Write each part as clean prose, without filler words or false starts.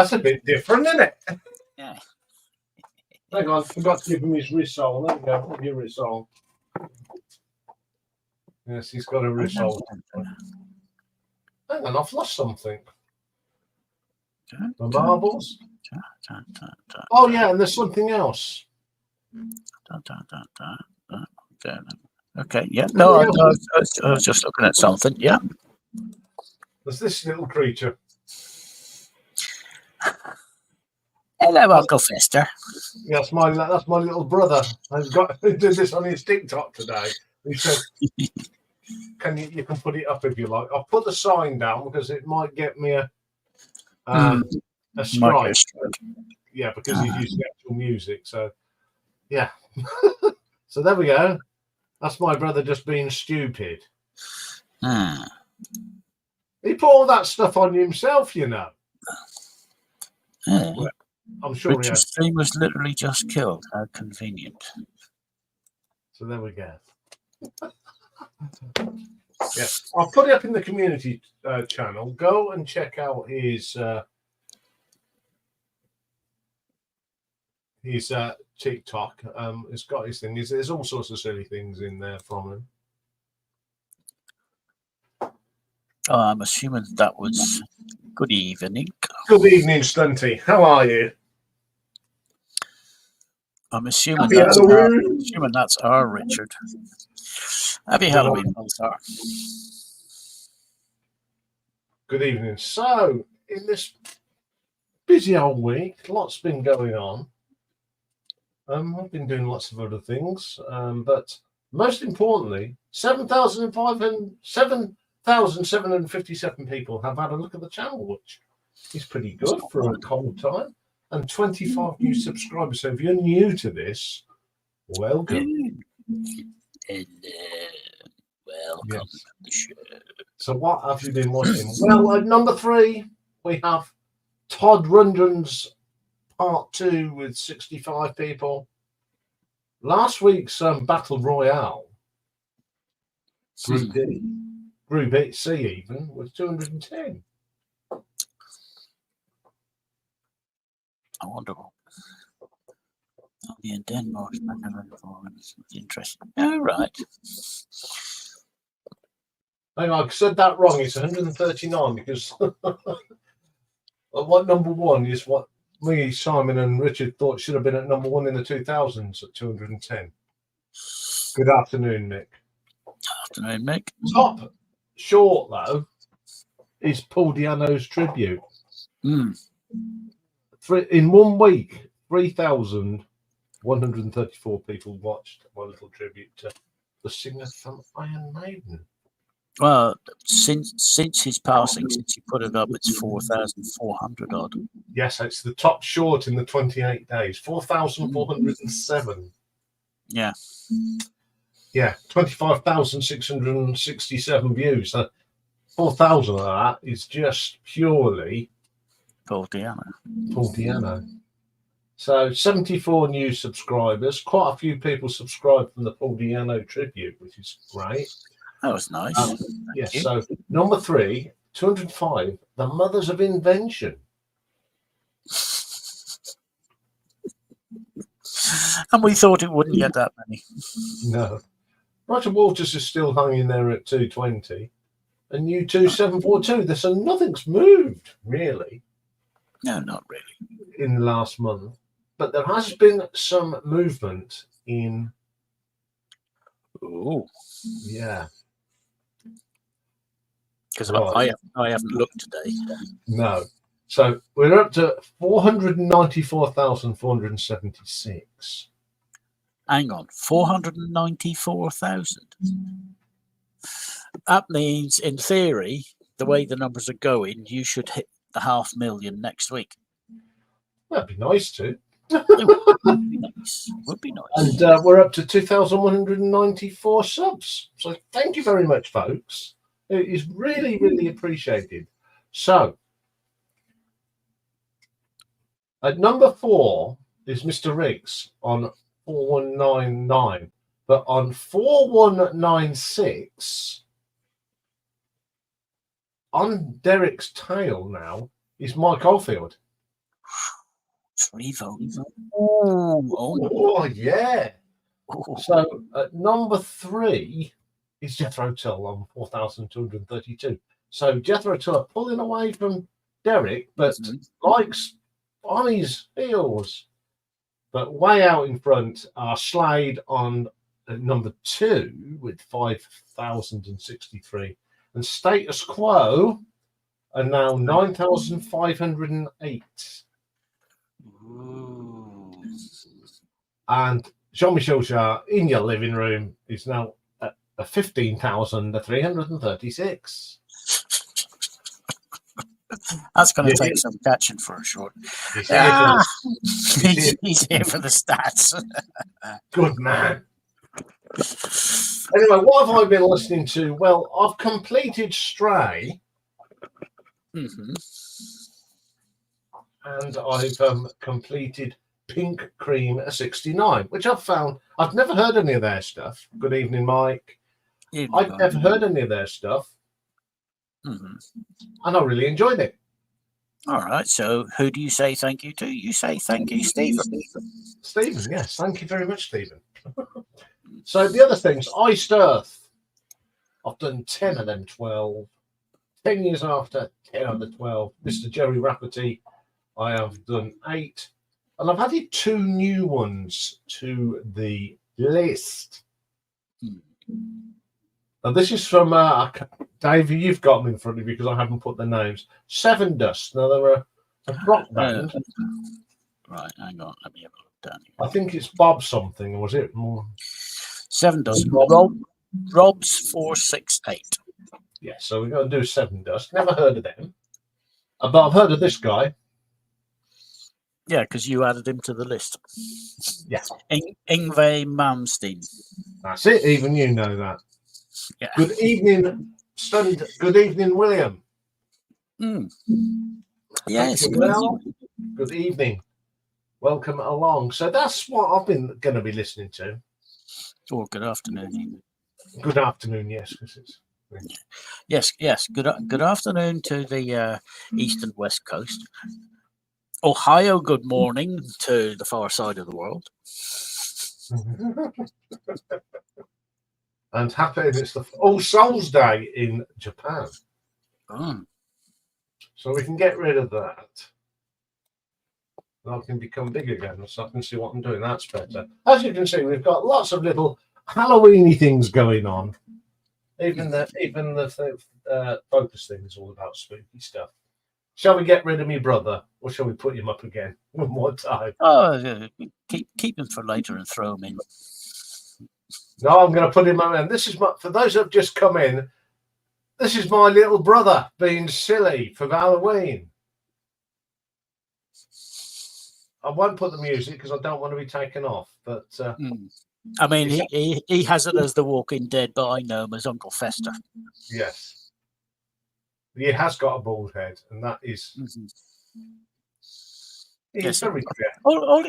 That's a bit different, isn't it? Yeah. Hang on, I forgot to give him his risol. There we go. Have your risol. Yes, he's got a risol. Hang on, I've lost something. The marbles. Oh yeah, and there's something else. Okay, yeah. No, I was just looking at something. Yeah. There's this little creature. Hello, Uncle Fester. Yeah, that's my little brother. He did this on his TikTok today. He said, you can put it up if you like. I'll put the sign down because it might get me a strike. Yeah, because he's using actual music. So yeah. So there we go. That's my brother just being stupid. He put all that stuff on himself, you know. Well, I'm sure Richard's stream was literally just killed. How convenient. So there we go. Yeah, I'll put it up in the community channel. Go and check out his TikTok. It's got his thing. There's all sorts of silly things in there from him. Oh, I'm assuming that was good evening. Good evening, Stunty. How are you? I'm assuming that's our Richard. Happy Halloween, both are. Good evening. So, in this busy old week, lots been going on. I've been doing lots of other things, but most importantly, 7,757 people have had a look at the channel, which is pretty good for a cold time, and 25 new subscribers. So if you're new to this, welcome. Welcome to the show. So what have you been watching? Well, at number 3, we have Todd Rundgren's Part 2 with 65 people. Last week's Battle Royale, Group D, Group C even, was 210. I wonder what. In Denmark, it's interesting. Oh, right. Hang on, I said that wrong. It's 139 because what number 1 is what me, Simon, and Richard thought should have been at number 1 in the 2000s at 210. Good afternoon, Mick. Afternoon, Mick. Top short, though, is Paul Di'Anno's tribute. In 1 week, 3,134 people watched my little tribute to the singer from Iron Maiden. Well, since his passing, since he put it up, it's 4,400 odd. Yes, it's the top short in the 28 days. 4,407. Yeah. Yeah, 25,667 views. So 4,000 of that is just purely Paul Di'Anno. Paul Di'Anno. So 74 new subscribers. Quite a few people subscribed from the Paul Di'Anno tribute, which is great. That was nice. Yes. So number 3, 205. The Mothers of Invention. And we thought it wouldn't get that many. No. Roger Waters is still hanging there at 220. And U2742. So nothing's moved, really. No, not really. In the last month. But there has been some movement in. Oh. Yeah. Because I haven't looked today. No. So we're up to 494,476. Hang on, 494,000. That means, in theory, the way the numbers are going, you should hit the 500,000 next week. That'd be nice too. Would be nice. And we're up to 2,194 subs. So thank you very much, folks. It is really, really appreciated. So at number 4 is Mr. Riggs on 4199. But on 4196, on Derek's tail now, is Mike Oldfield. 3 votes. Oh, yeah. oh. So at number 3 is Jethro Tull on 4,232. So Jethro Tull pulling away from Derek, but Mike's on his heels. But way out in front are Slade on number 2 with 5,063. And Status Quo are now 9,508. And Jean-Michel Jarre in your living room is now at 15,336. That's going to take some catching for a short. He's here for the stats. Good man. Anyway, what have I been listening to? Well, I've completed Stray. Mm-hmm. And I've completed Pink Cream 69, which I've found. I've never heard any of their stuff. Good evening, Mike. I've never heard any of their stuff. Mm-hmm. And I really enjoyed it. All right. So who do you say thank you to? You say thank you, Stephen. Stephen, yes. Thank you very much, Stephen. So the other things, Iced Earth. I've done 10 of them 12. 10 years after, 10 of the 12. Mr. Jerry Rafferty, I have done 8. And I've added 2 new ones to the list. Now, this is from Dave. You've got them in front of you because I haven't put the names. Seven Dust. Now, they're a rock band. Right, hang on. Let me have a look down here. I think it's Bob something, was it? More. Seven Dust. Rob's 468. Yeah, so we're going to do Seven Dust. Never heard of them. But I've heard of this guy. Yeah, because you added him to the list. Yeah. Yngwie Malmsteen. That's it. Even you know that. Yeah. Good evening, Good evening, William. Yes. Good evening. Welcome along. So that's what I've been going to be listening to. Or good afternoon. Good afternoon, yes. Yes. Good afternoon to the east and west coast. Ohio, good morning to the far side of the world. And happy it's the All Souls Day in Japan. So we can get rid of that. And I can become big again, so I can see what I'm doing. That's better. As you can see, we've got lots of little Halloweeny things going on. Even the focus thing is all about spooky stuff. Shall we get rid of me brother, or shall we put him up again one more time? Oh, keep him for later and throw him in. No, I'm going to put him on. And this is for those that have just come in. This is my little brother being silly for Halloween. I won't put the music because I don't want to be taken off. But I mean, he has it as the Walking Dead, but I know him as Uncle Fester. Yes, he has got a bald head, and that is. He's very clear. All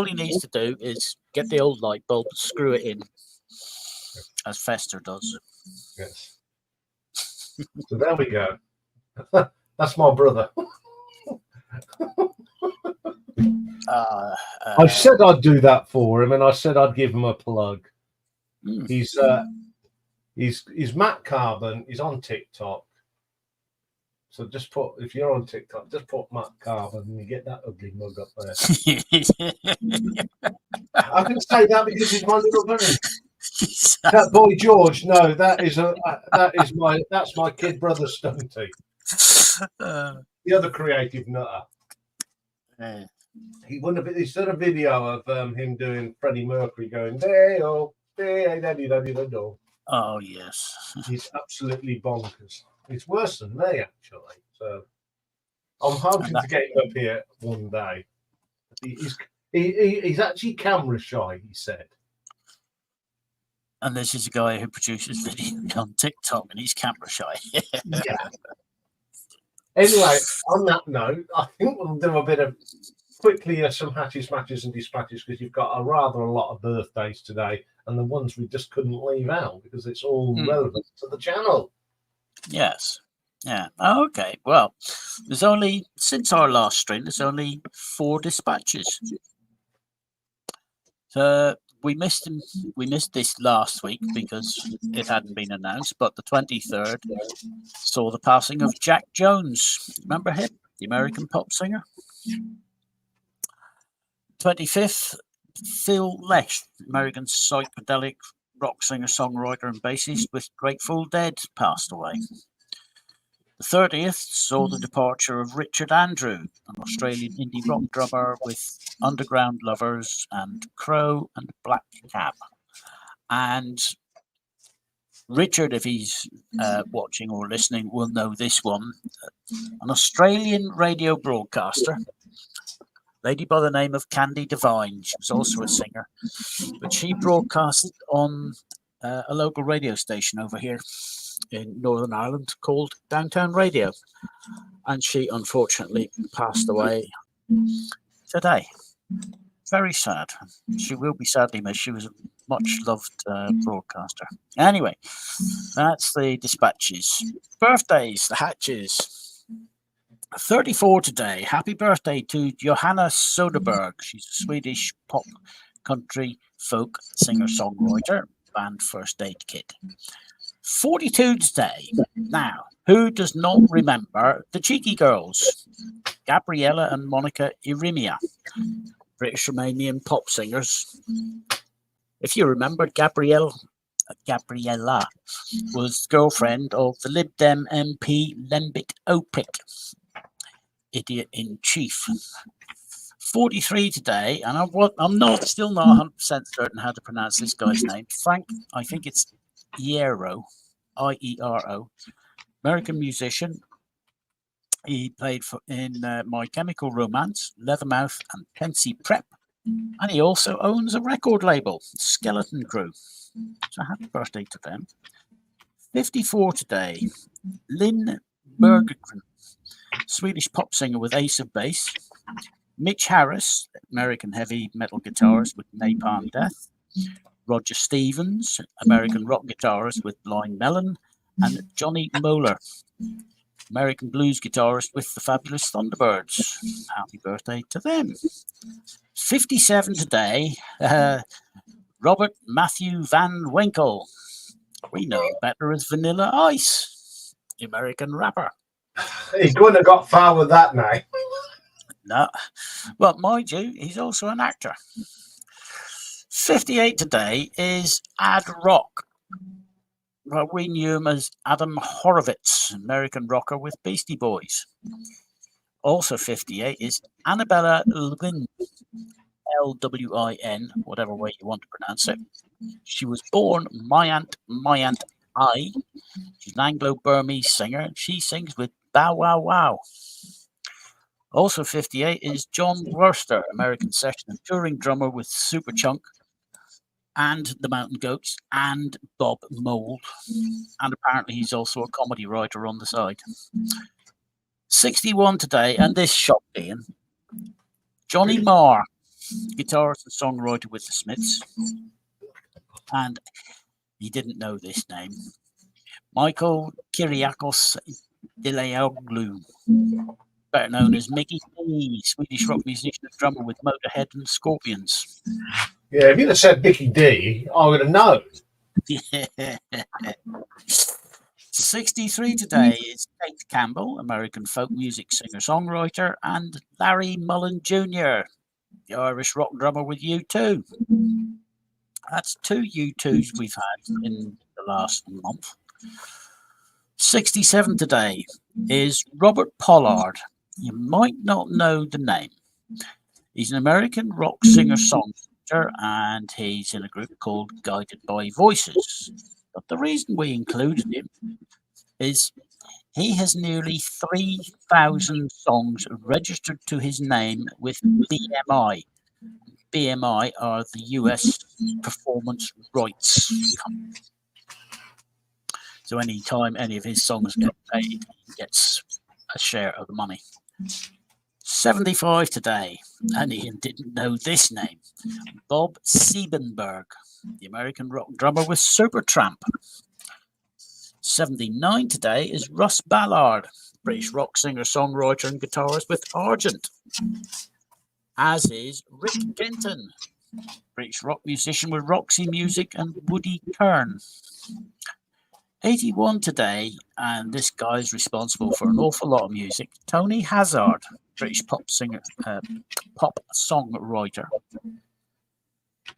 he needs to do is get the old light bulb, screw it in, as Fester does. Yes. So there we go. That's my brother. I said I'd do that for him, and I said I'd give him a plug. He's Matt Carbon. He's on TikTok. So just if you're on TikTok, just put Matt Carbon and you get that ugly mug up there. I can say that because he's my little buddy. That boy George, no, that's my kid brother Stunty. The other creative nutter. He done a video of him doing Freddie Mercury going oh yes. He's absolutely bonkers. It's worse than me, actually. So I'm hoping to get him up here one day. He's actually camera shy, he said. And this is a guy who produces videos on TikTok, and he's camera shy. Yeah. Anyway, on that note, I think we'll do a bit of quickly some hatches, matches, and dispatches because you've got a lot of birthdays today, and the ones we just couldn't leave out because it's all relevant to the channel. Yes. Yeah. Okay. Well, there's only since our last stream. There's only 4 dispatches. We missed him. We missed this last week because it hadn't been announced. But the 23rd saw the passing of Jack Jones. Remember him, the American pop singer. 25th, Phil Lesh, American psychedelic rock singer, songwriter, and bassist with Grateful Dead, passed away. The 30th saw the departure of Richard Andrew, an Australian indie rock drummer with Underground Lovers and Crow and Black Cab. And Richard, if he's watching or listening, will know this one. An Australian radio broadcaster, lady by the name of Candy Devine. She was also a singer, but she broadcast on a local radio station over here in Northern Ireland called Downtown Radio, and she unfortunately passed away today. Very sad. She will be sadly missed. She was a much loved broadcaster. Anyway, that's the dispatches. Birthdays, the hatches. 34 today. Happy birthday to Johanna Soderberg. She's a Swedish pop, country, folk singer-songwriter, band First Aid Kit. 42 today. Now, who does not remember the Cheeky Girls? Gabriella and Monica Irimia, British Romanian pop singers. If you remember, Gabriella was girlfriend of the Lib Dem MP Lembit Opik, idiot in chief. 43 today, and I'm still not 100% certain how to pronounce this guy's name. Frank, I think it's Iero, I-E-R-O, American musician. He played in My Chemical Romance, Leathermouth, and Pensy Prep, and he also owns a record label, Skeleton Crew. So happy birthday to them. 54 today, Lynn Berggren, Swedish pop singer with Ace of Base. Mitch Harris, American heavy metal guitarist with Napalm Death. Roger Stevens, American rock guitarist with Blind Melon. And Johnny Moeller, American blues guitarist with the Fabulous Thunderbirds. Happy birthday to them. 57 today, Robert Matthew Van Winkle. We know him better as Vanilla Ice, the American rapper. He couldn't have got far with that name. No. Well, mind you, he's also an actor. 58 today is Ad Rock. Well, we knew him as Adam Horovitz, American rocker with Beastie Boys. Also 58 is Annabella Lwin, L-W-I-N, whatever way you want to pronounce it. She was born Mayant I. She's an Anglo-Burmese singer. She sings with Bow Wow Wow. Also 58 is John Worster, American session and touring drummer with Superchunk and the Mountain Goats and Bob Mould. And apparently he's also a comedy writer on the side. 61 today, and this shocked Ian. Johnny Marr, guitarist and songwriter with the Smiths. And he didn't know this name. Michael Kyriakos Dileoglu, better known as Mickey D, Swedish rock musician and drummer with Motorhead and Scorpions. Yeah, if you'd have said Mickey D, I would have known. 63 today is Kate Campbell, American folk music singer-songwriter, and Larry Mullen Jr., the Irish rock drummer with U2. That's 2 U2s we've had in the last month. 67 today is Robert Pollard. You might not know the name. He's an American rock singer-songwriter, and he's in a group called Guided by Voices. But the reason we included him is he has nearly 3,000 songs registered to his name with BMI. BMI are the US Performance Rights Company. So any time any of his songs get played, he gets a share of the money. 75 today, and Ian didn't know this name. Bob Siebenberg, the American rock drummer with Supertramp. 79 today is Russ Ballard, British rock singer, songwriter, and guitarist with Argent. As is Rick Denton, British rock musician with Roxy Music and Woody Kern. 81 today, and this guy is responsible for an awful lot of music. Tony Hazard, British pop singer, pop songwriter.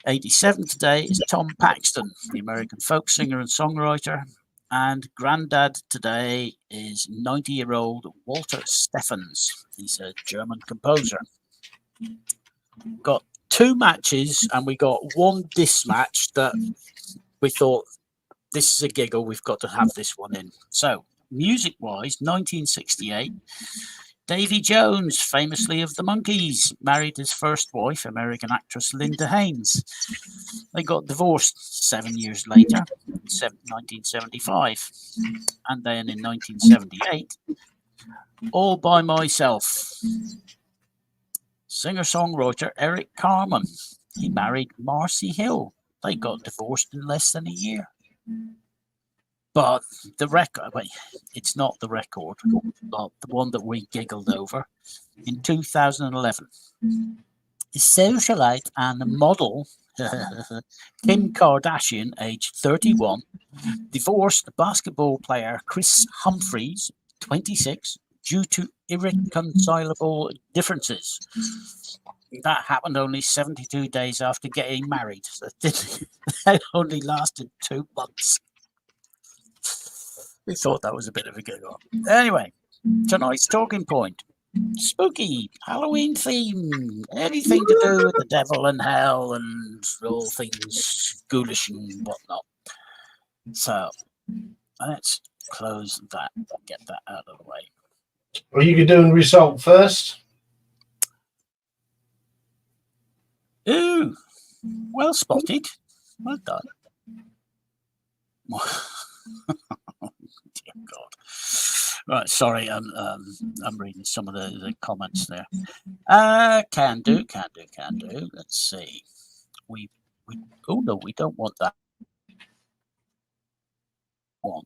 87 today is Tom Paxton, the American folk singer and songwriter. And granddad today is 90-year-old Walter Steffens. He's a German composer. Got 2 matches, and we got 1 disc match that we thought, this is a giggle, we've got to have this one in. So, music-wise, 1968, Davy Jones, famously of the Monkees, married his first wife, American actress Linda Haynes. They got divorced 7 years later, in 1975. And then in 1978, All by Myself. Singer-songwriter Eric Carmen. He married Marcy Hill. They got divorced in less than a year. But the record, wait, it's not the record, but the one that we giggled over in 2011. The socialite and model Kim Kardashian, aged 31, divorced basketball player Chris Humphries, 26, due to irreconcilable differences. That happened only 72 days after getting married. So it only lasted 2 months. We thought that was a bit of a giggle. Anyway, tonight's talking point. Spooky, Halloween theme, anything to do with the devil and hell and all things ghoulish and whatnot. So, let's close that and get that out of the way. Are you doing result first? Ooh, well spotted. Well done. Dear God. Right, sorry, I'm reading some of the comments there. Can do. Let's see. Oh no, we don't want that. Oh,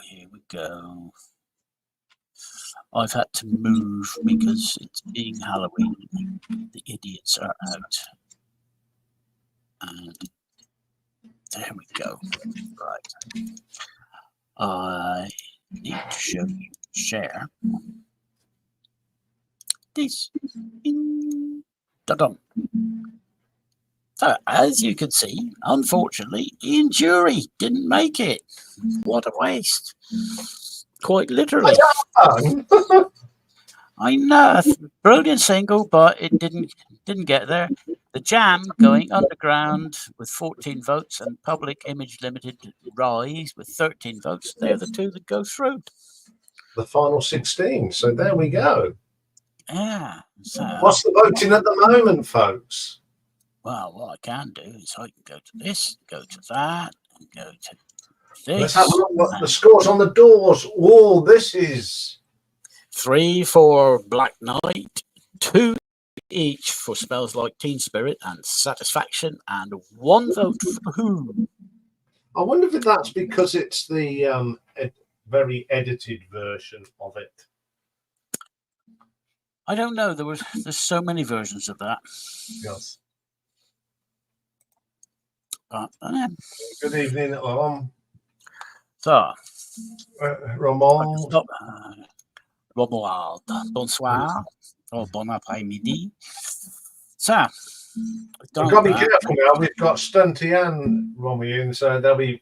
here we go. I've had to move because it's being Halloween. The idiots are out. And there we go. Right. I need to show you share this. Da-dum. So, as you can see, unfortunately, Iain Jury didn't make it. What a waste. Quite literally. I know, brilliant single, but it didn't get there. The Jam going underground with 14 votes and Public Image Limited Rise with 13 votes. They're the 2 that go through. The final 16. So there we go. Yeah. So, what's the voting at the moment, folks? Well, what I can do is I can go to this, go to that, and go to this. Let's have a look what the scores on the doors. Oh, this is 3 for Black Knight, 2 each for Smells Like Teen Spirit and Satisfaction, and 1 vote for Who. I wonder if that's because it's the very edited version of it. I don't know. There's so many versions of that. Yes. Good evening, So, Romuald. Romuald. Bonsoir. Or bon après-midi. So, we've got to be careful now. We've got Stunty and Romy in, so they'll be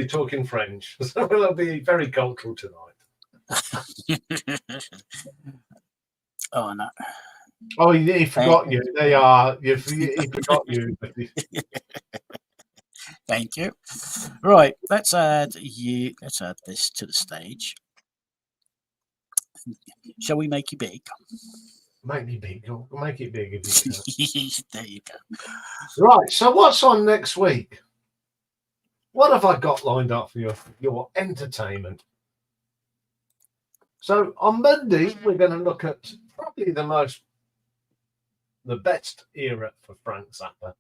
talking French. So they'll be very cultural tonight. Oh no. Oh, he forgot you. They are. He forgot you. Thank you. Right, let's add this to the stage. Shall we make you big? Make me big. Make it big if you can. There you go. Right. So what's on next week? What have I got lined up for your entertainment? So on Monday we're going to look at probably the best era for Frank Zappa.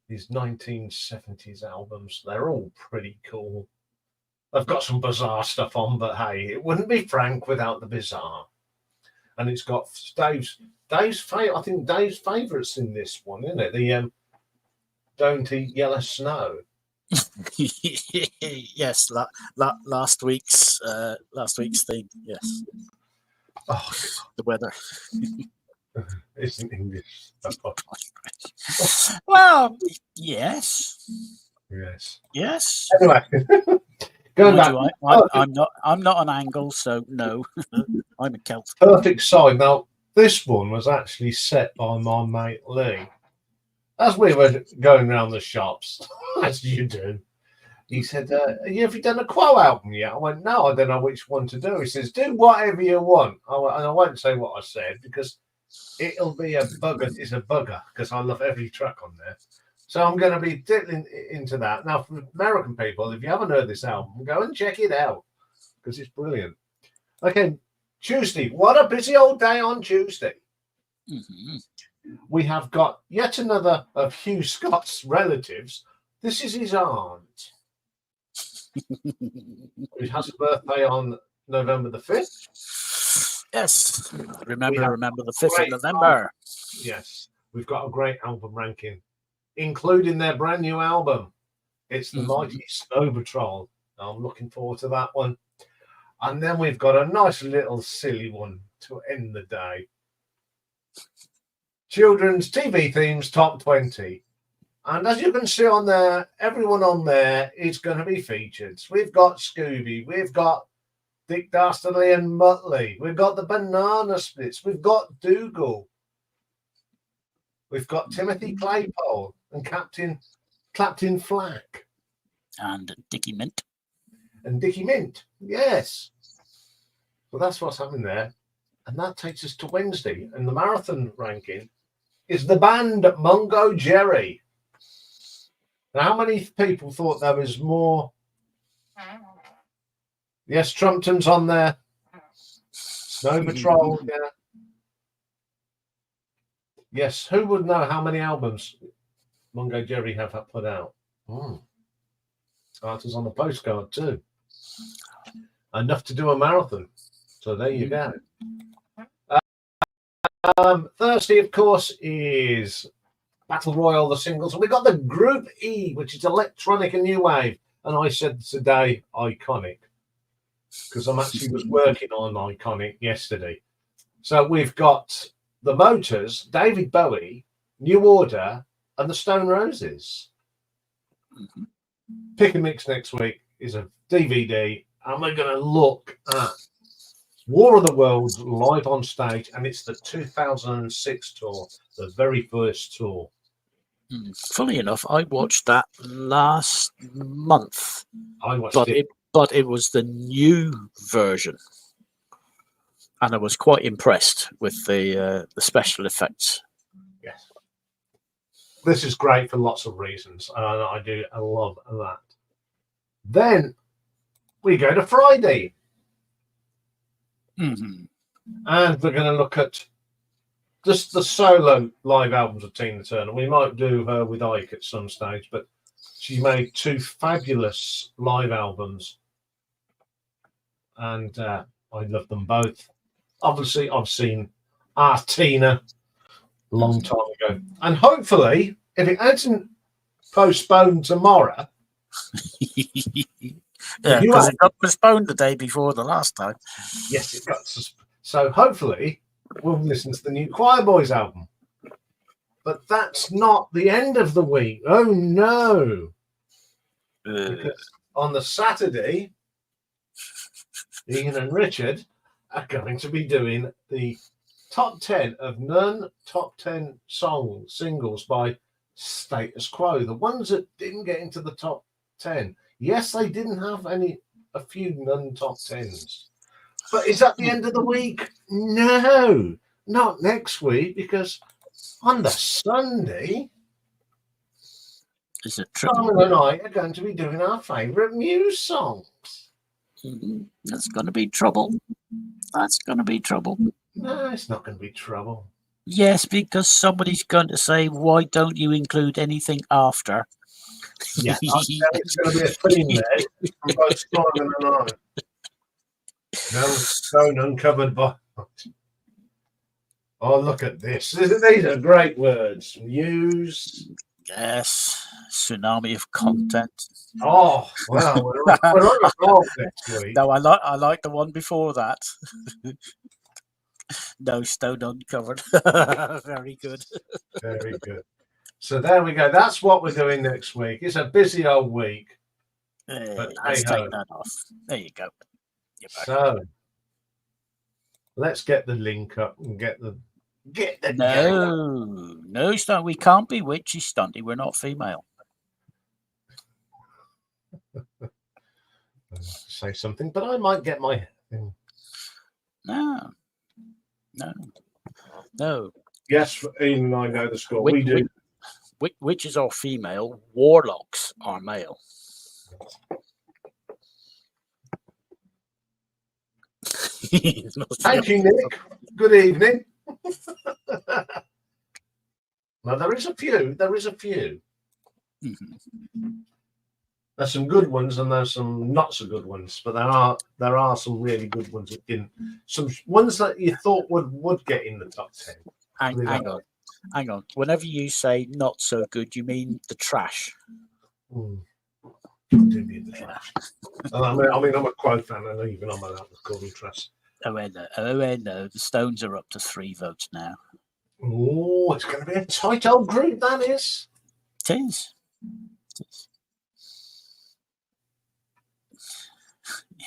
These 1970s albums, they're all pretty cool. I've got some bizarre stuff on, but hey, it wouldn't be Frank without the bizarre. And it's got Dave's favorite. I think Dave's favourites in this one, isn't it? The Don't Eat Yellow Snow. Yes, last week's theme. Yes. Oh, the weather. Isn't English? Well, yes. Yes. Yes. Anyway, going back. I'm not an Angle, so no. I'm a Celt. Perfect side. Now, this one was actually set by my mate Lee. As we were going around the shops, as you do, he said, have you done a Quo album yet? I went, no, I don't know which one to do. He says, do whatever you want. And I won't say what I said because it'll be a bugger. It's a bugger because I love every track on there. So I'm going to be dipping into that. Now, for American people, if you haven't heard this album, go and check it out because it's brilliant. Okay, Tuesday. What a busy old day on Tuesday. Mm-hmm. We have got yet another of Hugh Scott's relatives. This is his aunt, who has a birthday on November the 5th. Yes. Remember the 5th of November. Yes. We've got a great album ranking, including their brand new album. It's the Mighty Snow Patrol. I'm looking forward to that one. And then we've got a nice little silly one to end the day. Children's TV themes top 20. And as you can see on there, everyone on there is going to be featured. We've got Scooby, we've got Dick Dastardly and Muttley, we've got the Banana Splits, we've got Dougal, we've got Timothy Claypole and Captain Flack. And Dickie Mint. And Dickie Mint, yes. Well, that's what's happening there. And that takes us to Wednesday. And the marathon ranking is the band Mungo Jerry. Now, how many people thought there was more? Yes, Trumpton's on there. Snow Patrol, yeah. Yes, who would know how many albums Mungo Jerry have put out? Artists on the postcard too. Enough to do a marathon. So there you go. Thursday, of course, is Battle Royale, the singles. And we got the Group E, which is electronic and new wave. And I said today, iconic, because I'm actually was working on iconic yesterday. So we've got the Motors, David Bowie, New Order, and the Stone Roses. Pick and Mix next week is a DVD, and we're going to look at War of the Worlds live on stage, and it's the 2006 tour, the very first tour. Funny enough, I watched that last month. I watched it. But it was the new version, and I was quite impressed with the special effects. Yes, this is great for lots of reasons, and I love that. Then we go to Friday. And we're going to look at just the solo live albums of Tina Turner. We might do her with Ike at some stage, but she made 2 fabulous live albums, and I love them both. Obviously, I've seen our Tina a long time ago, and hopefully, if it hasn't postponed tomorrow. Yeah, because it got postponed the day before the last time. Yes, it got. So hopefully we'll listen to the new Choir Boys album. But that's not the end of the week. Oh no! Because on the Saturday, Iain and Richard are going to be doing the top 10 of non-top 10 singles by Status Quo. The ones that didn't get into the top 10. Yes, they didn't have a few non-top 10s. But is that the end of the week? No, not next week, because on the Sunday, Simon and I are going to be doing our favourite Muse songs. That's going to be trouble. That's going to be trouble. No, it's not going to be trouble. Yes, because somebody's going to say, why don't you include anything after? Yeah, it's going to be a theme there from both Simon and I. No stone uncovered by. Oh, look at this. These are great words. Muse. Yes, tsunami of content. Oh, well, we're on a roll next week. No, I like the one before that. No stone uncovered. Very good. Very good. So there we go. That's what we're doing next week. It's a busy old week. But Let's hey-ho. take that off. There you go. You're back. So let's get the link up and get the gang. No, stunt. We can't be witchy stunty. We're not female. Say something, but I might get my thing. No. Yes, Ian and I know the score. We do. Witches are female. Warlocks are male. Thank you, Nick. Good evening. Now there is a few. Mm-hmm. There's some good ones and there's some not so good ones, but there are some really good ones some ones that you thought would get in the top 10. Hang on. Whenever you say not so good, you mean the trash. I do mean the trash. I mean, I'm a Quo fan, and even I'm allowed to call them trash. Oh, no. The Stones are up to 3 votes now. Oh, it's going to be a tight old group, that is. It is.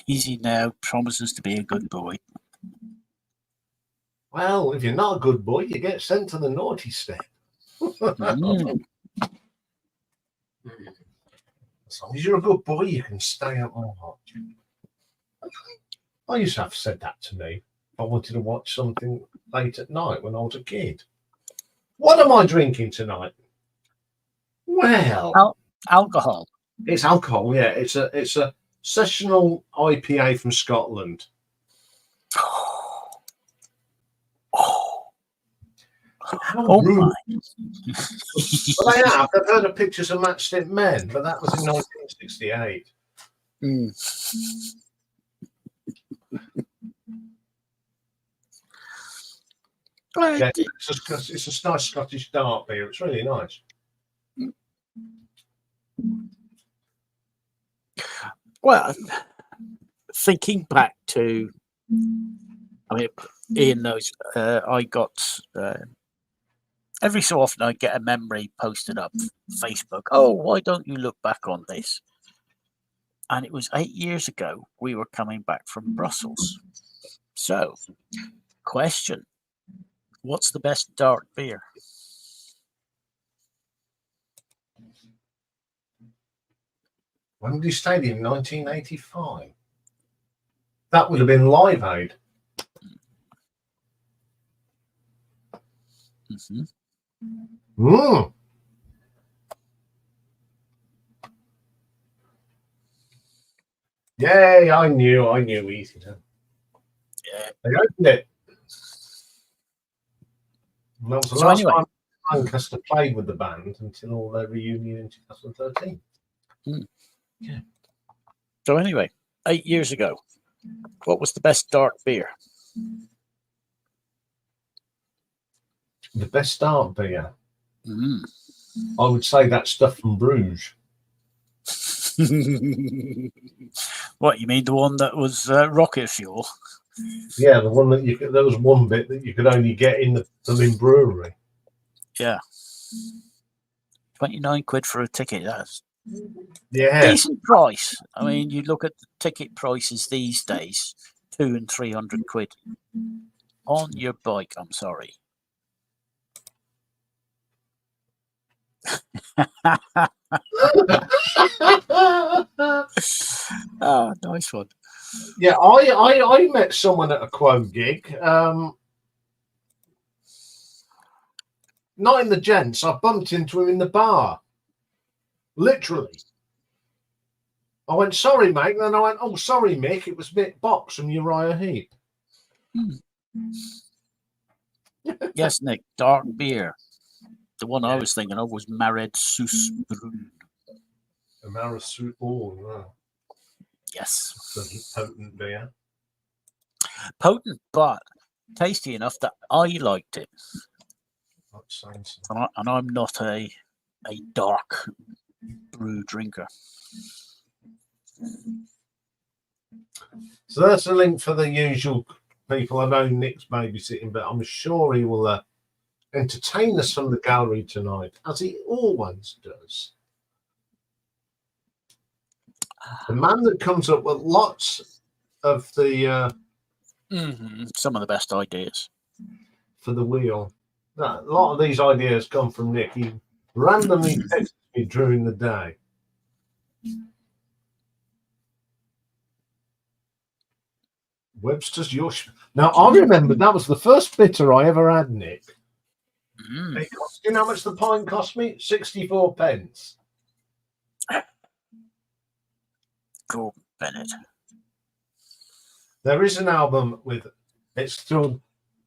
Easy now promises to be a good boy. Well, if you're not a good boy, you get sent to the naughty step. As long as you're a good boy, you can stay up all night. I used to have said that to me if I wanted to watch something late at night when I was a kid. What am I drinking tonight? Well, alcohol. It's alcohol, yeah. It's a sessional IPA from Scotland. How rude. Well, I've heard of pictures of matchstick men, but that was in 1968. Yeah, it's a nice Scottish dark beer. It's really nice. Well, thinking back to, I mean, Ian knows, I got, every so often I get a memory posted up Facebook. Oh, why don't you look back on this? And it was 8 years ago we were coming back from Brussels. So, question, what's the best dark beer? Wembley Stadium, 1985. That would have been Live Aid. Yay, I knew easy. Yeah. They opened it. And that was the last time Lancaster played with the band until their reunion in 2013. Yeah. So anyway, 8 years ago, what was the best dark beer? The best dark beer? I would say that stuff from Bruges. What, you mean the one that was rocket fuel? Yeah, the one that there was one bit that you could only get in the Berlin brewery. Yeah. 29 quid for a ticket. That's decent price. I mean, you look at the ticket prices these days, 200 and 300 quid on your bike. I'm sorry. Oh, nice one. Yeah, I met someone at a Quo gig. Not in the gents. I bumped into him in the bar. Literally. I went, sorry, mate. And then I went, oh, sorry, Mick. It was Mick Box from Uriah Heep. Yes, Nick, dark beer. The one I was thinking of was Mared Sus Brun. Amarasuit. Oh, wow. Yes. That's a potent beer. Potent, but tasty enough that I liked it. That sounds. And I'm not a dark brew drinker. So that's a link for the usual people. I know Nick's babysitting, but I'm sure he will entertain us from the gallery tonight, as he always does. The man that comes up with lots of the some of the best ideas for the wheel. A lot of these ideas come from Nick. He randomly texts me during the day. Webster's Yorkshire. Now, I remember that was the first bitter I ever had, Nick. It cost, you know how much the pint cost me? 64 pence. Cool, Bennett. There is an album with, it's called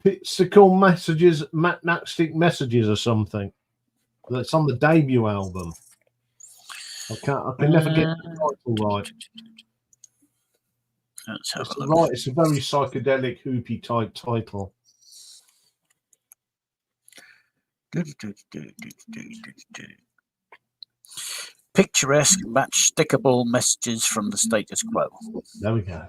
Pixel Messages, Matchstick Messages or something. That's on the debut album. I can never get the title right. Let's have It's a look. right. It's a very psychedelic, hoopy type title. Picturesque match-stickable messages from the status quo. There we go.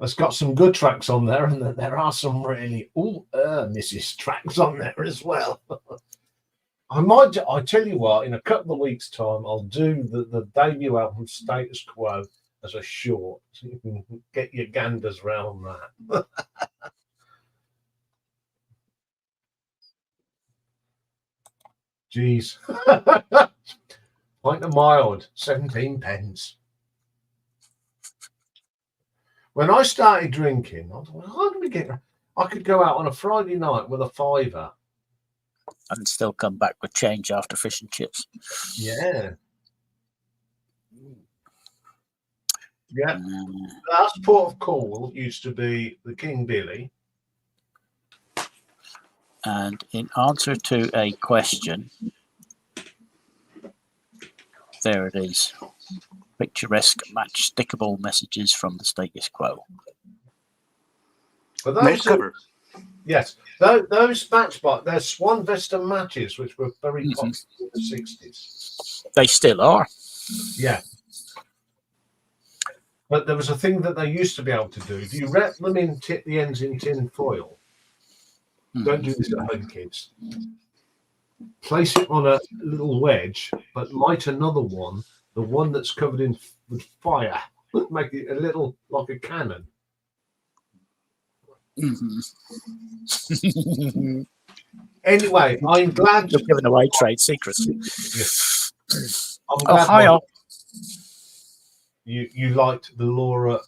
It's got some good tracks on there, and there are some really Mrs. tracks on there as well. I tell you what, in a couple of weeks' time, I'll do the debut album Status Quo as a short, so you can get your ganders round that. Jeez. Pint of mild, 17 pence. When I started drinking, I thought, how do we get? I could go out on a Friday night with a fiver and still come back with change after fish and chips. Yeah. Yeah. Last port of call used to be the King Billy. And in answer to a question, there it is. Picturesque match-stickable messages from the status quo. But nice cover. Yes. Those matchbox, they're Swan Vesta matches, which were very popular in the 60s. They still are. Yeah. But there was a thing that they used to be able to do. If you wrap them in the ends in tin foil, don't do this at home, kids. Place it on a little wedge, but light another one, the one that's covered in with fire, make it a little like a cannon. Anyway, I'm glad you're giving away trade secrets. Yes. I'm glad you liked the Laura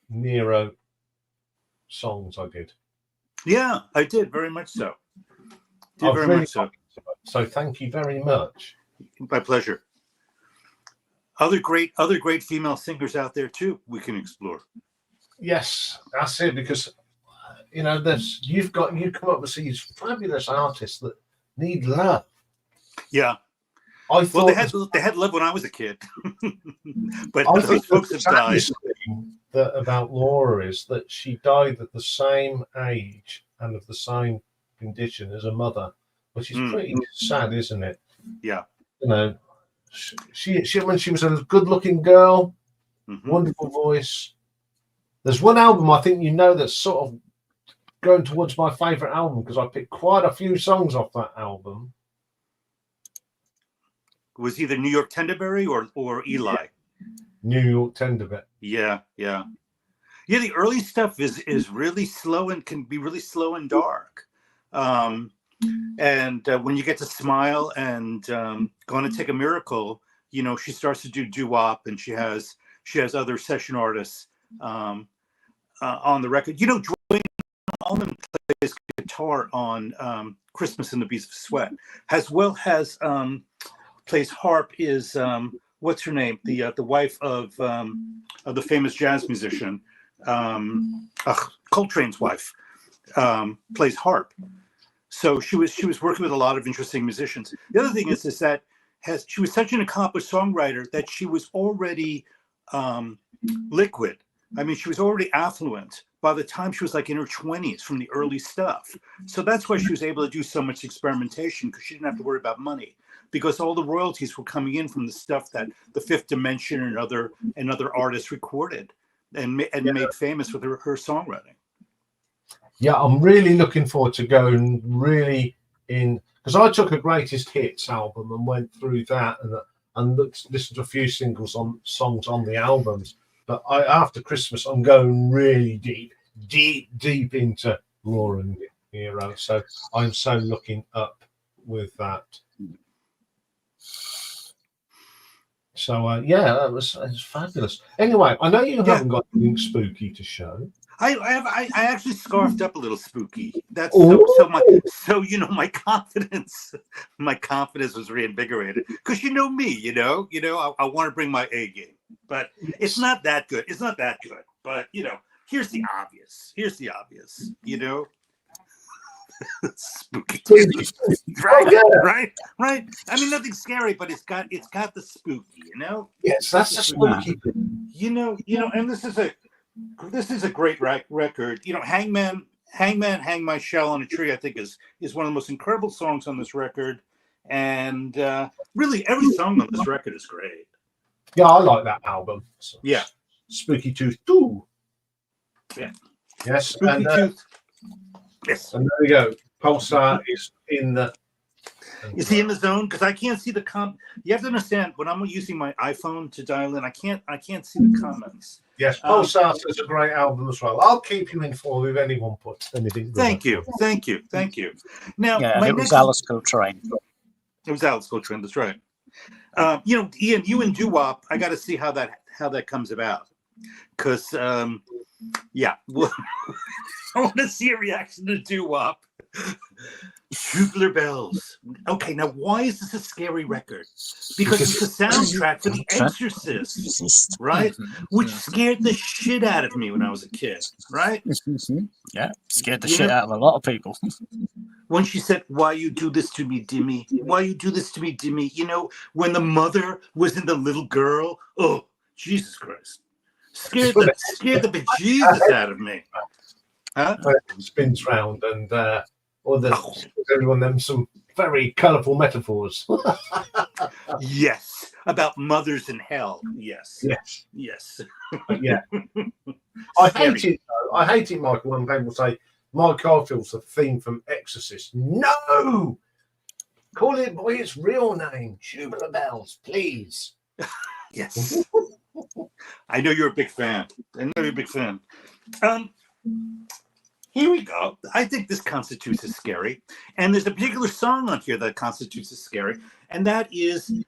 Nero songs I did. Yeah, I did very much so. So thank you very much. My pleasure. Other great female singers out there too we can explore. Yes, that's it, because you know you come up with these fabulous artists that need love. Yeah. I thought they had love when I was a kid. But those folks have died. About Laura is that she died at the same age and of the same condition as her mother, which is pretty sad, isn't it? Yeah. You know, she when she was a good-looking girl, wonderful voice. There's one album I think that's sort of going towards my favourite album because I picked quite a few songs off that album. It was either New York Tenderberry or Eli. New York Tenderberry. Yeah. The early stuff is really slow and can be really slow and dark. And when you get to Smile and Gonna Take a Miracle, you know, she starts to do doo-wop, and she has other session artists on the record. You know, Dwayne Allman plays guitar on Christmas and the Bees of Sweat, as well as plays harp is what's her name, the wife of the famous jazz musician Coltrane's wife, plays harp. So she was working with a lot of interesting musicians. The other thing is that she was such an accomplished songwriter that she was already liquid. I mean, she was already affluent by the time she was like in her 20s from the early stuff. So that's why she was able to do so much experimentation, because she didn't have to worry about money, because all the royalties were coming in from the stuff that the Fifth Dimension and other artists recorded and made famous with her songwriting. Yeah, I'm really looking forward to going really in, because I took a greatest hits album and went through that and listened to a few songs on the albums. But after Christmas, I'm going really deep into Raw and Hero. So I'm so looking up with that. So yeah, it was fabulous. Anyway, I know you haven't got anything spooky to show. I actually scarfed up a little spooky. That's so you know, my confidence was reinvigorated, because you know me, I want to bring my A game, but it's not that good. It's not that good, but here's the obvious. Spooky. Right. I mean, nothing scary, but it's got the spooky, Yes, that's the spooky. And this is a great record. Hangman, Hang My Shell on a Tree, I think is one of the most incredible songs on this record. And really every song on this record is great. Yeah, I like that album. So, yeah. Spooky Tooth 2. Yeah. Yes. Spooky Tooth. Yes. And there we go. Pulsar is in the... Is he in the zone? Because I can't see the You have to understand, when I'm using my iPhone to dial in, I can't see the comments. Yes, Pulsar is a great album as well. I'll keep you informed if anyone puts anything. Thank you. Now, it was Alice Coltrane. It was Alice Coltrane. That's right. Iain, you and doo-wop, I got to see how that comes about, because I want to see a reaction to doo-wop. Tubular Bells. Okay, now why is this a scary record? Because it's the soundtrack for The Exorcist, right? Which scared the shit out of me when I was a kid, right? Yeah, scared the shit out of a lot of people. When she said, "Why you do this to me, Dimmy? Why you do this to me, Dimmy?" When the mother was in the little girl. Oh, Jesus Christ! Scared the bejesus out of me. Huh? It spins round and everyone them some very colourful metaphors. Yes, about mothers in hell. Yes. Yeah. I hate it, though. I hate it, Michael, when people say Mike Oldfield's the theme from Exorcist. No! Call it by its real name. Tubular Bells, please. Yes. I know you're a big fan. Here we go. I think this constitutes as scary. And there's a particular song on here that constitutes as scary. And that is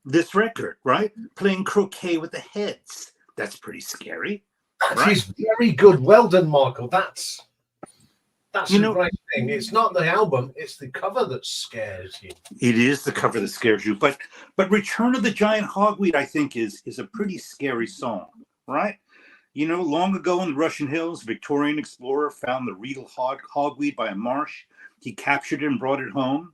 this record, right? Playing croquet with the heads. That's pretty scary. That is very good. Well done, Michael. That's a great thing. It's not the album, it's the cover that scares you. It is the cover that scares you. But Return of the Giant Hogweed, I think, is a pretty scary song, right? Long ago in the Russian hills, a Victorian explorer found the regal hogweed by a marsh. He captured it and brought it home.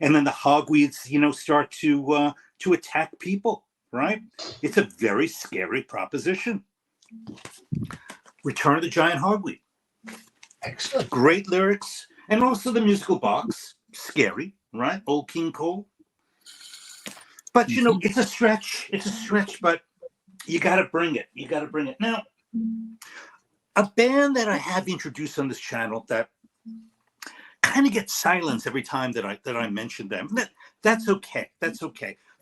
And then the hogweeds, start to attack people, right? It's a very scary proposition. Return of the Giant Hogweed. Excellent. Great lyrics. And also the musical box. Scary, right? Old King Cole. But, it's a stretch. But you got to bring it. Now, a band that I have introduced on this channel that kind of gets silenced every time that I mention them. That's okay.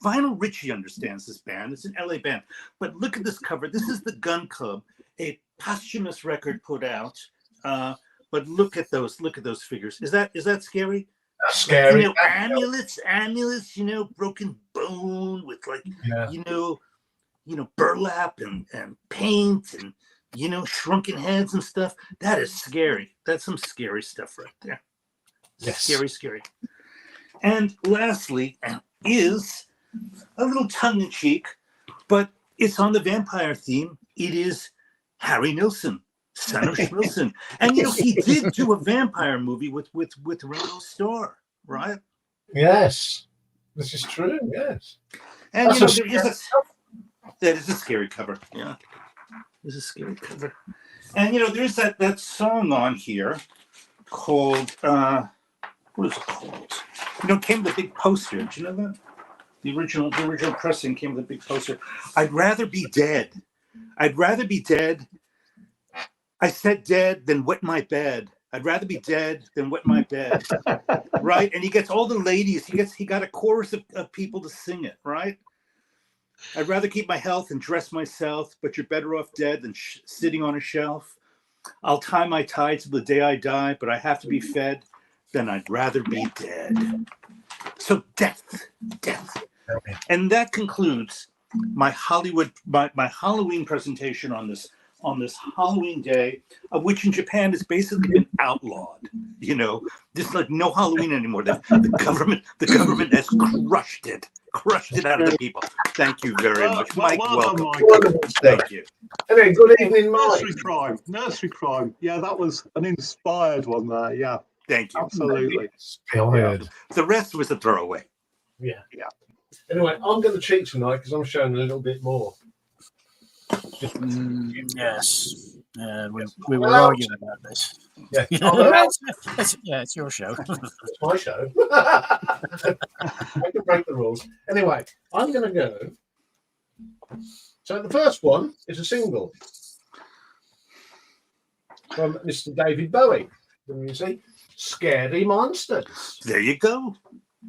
Vinyl Richie understands this band. It's an LA band. But look at this cover. This is the Gun Club, a posthumous record put out. But look at those figures. Is that scary? That's scary. Amulets, broken bone with burlap and paint and shrunken heads and stuff. That is scary. That's some scary stuff right there. Yes. Scary. And lastly is a little tongue-in-cheek, but it's on the vampire theme. It is Harry Nilsson, son of Schmilson. And, you know, he did do a vampire movie with Ringo Starr, right? Yes, this is true. Yes, And, that's you know, a that is a scary cover. Yeah, it's a scary cover. And, you know, there's that song on here called, what is it called? You know, it came with a big poster. Did you know that? The original pressing came with a big poster. I'd rather be dead. I'd rather be dead. I said dead than wet my bed. I'd rather be dead than wet my bed. Right? And he gets all the ladies. He got a chorus of people to sing it, right? I'd rather keep my health and dress myself, but you're better off dead than sitting on a shelf. I'll tie my tie till the day I die, but I have to be fed. Then I'd rather be dead. So death. And that concludes my Halloween presentation on this Halloween day, of which in Japan has basically been outlawed. You know, there's like no Halloween anymore. The government has crushed it out of the people. Thank you very much, Mike. Welcome. Thank you. Anyway, good evening, Mike. Nursery crime. Yeah, that was an inspired one there. Yeah, thank you. Absolutely. Inspired. The rest was a throwaway. Yeah. Anyway, I'm going to cheat tonight because I'm showing a little bit more. Yes. We were arguing about this. Yeah, it's your show. It's my show. I can break the rules. Anyway, I'm going to go. So the first one is a single from Mr. David Bowie. Can you see? Scary Monsters. There you go.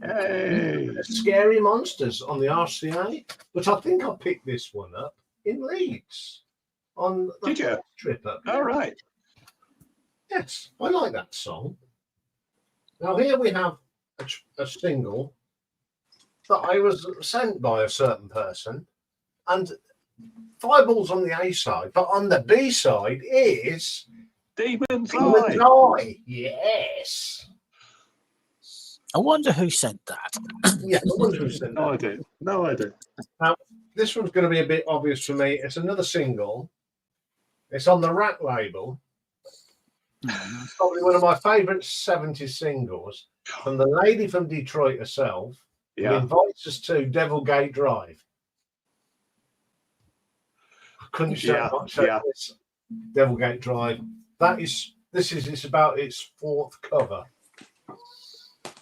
Hey. Scary Monsters on the RCA. But I think I picked this one up in Leeds on the trip up. All right. Yes, I like that song. Now here we have a single that I was sent by a certain person, and Fireballs on the A side, but on the B side is Demon's Demon's Eye. Eye. Yes. I wonder who sent that. Yeah, I wonder who sent that. No idea. Now, this one's going to be a bit obvious for me. It's another single. It's on the Rat label. It's probably one of my favourite 70s singles from the lady from Detroit herself, who invites us to Devilgate Drive. I couldn't show much of this Devilgate Drive. It's about its fourth cover.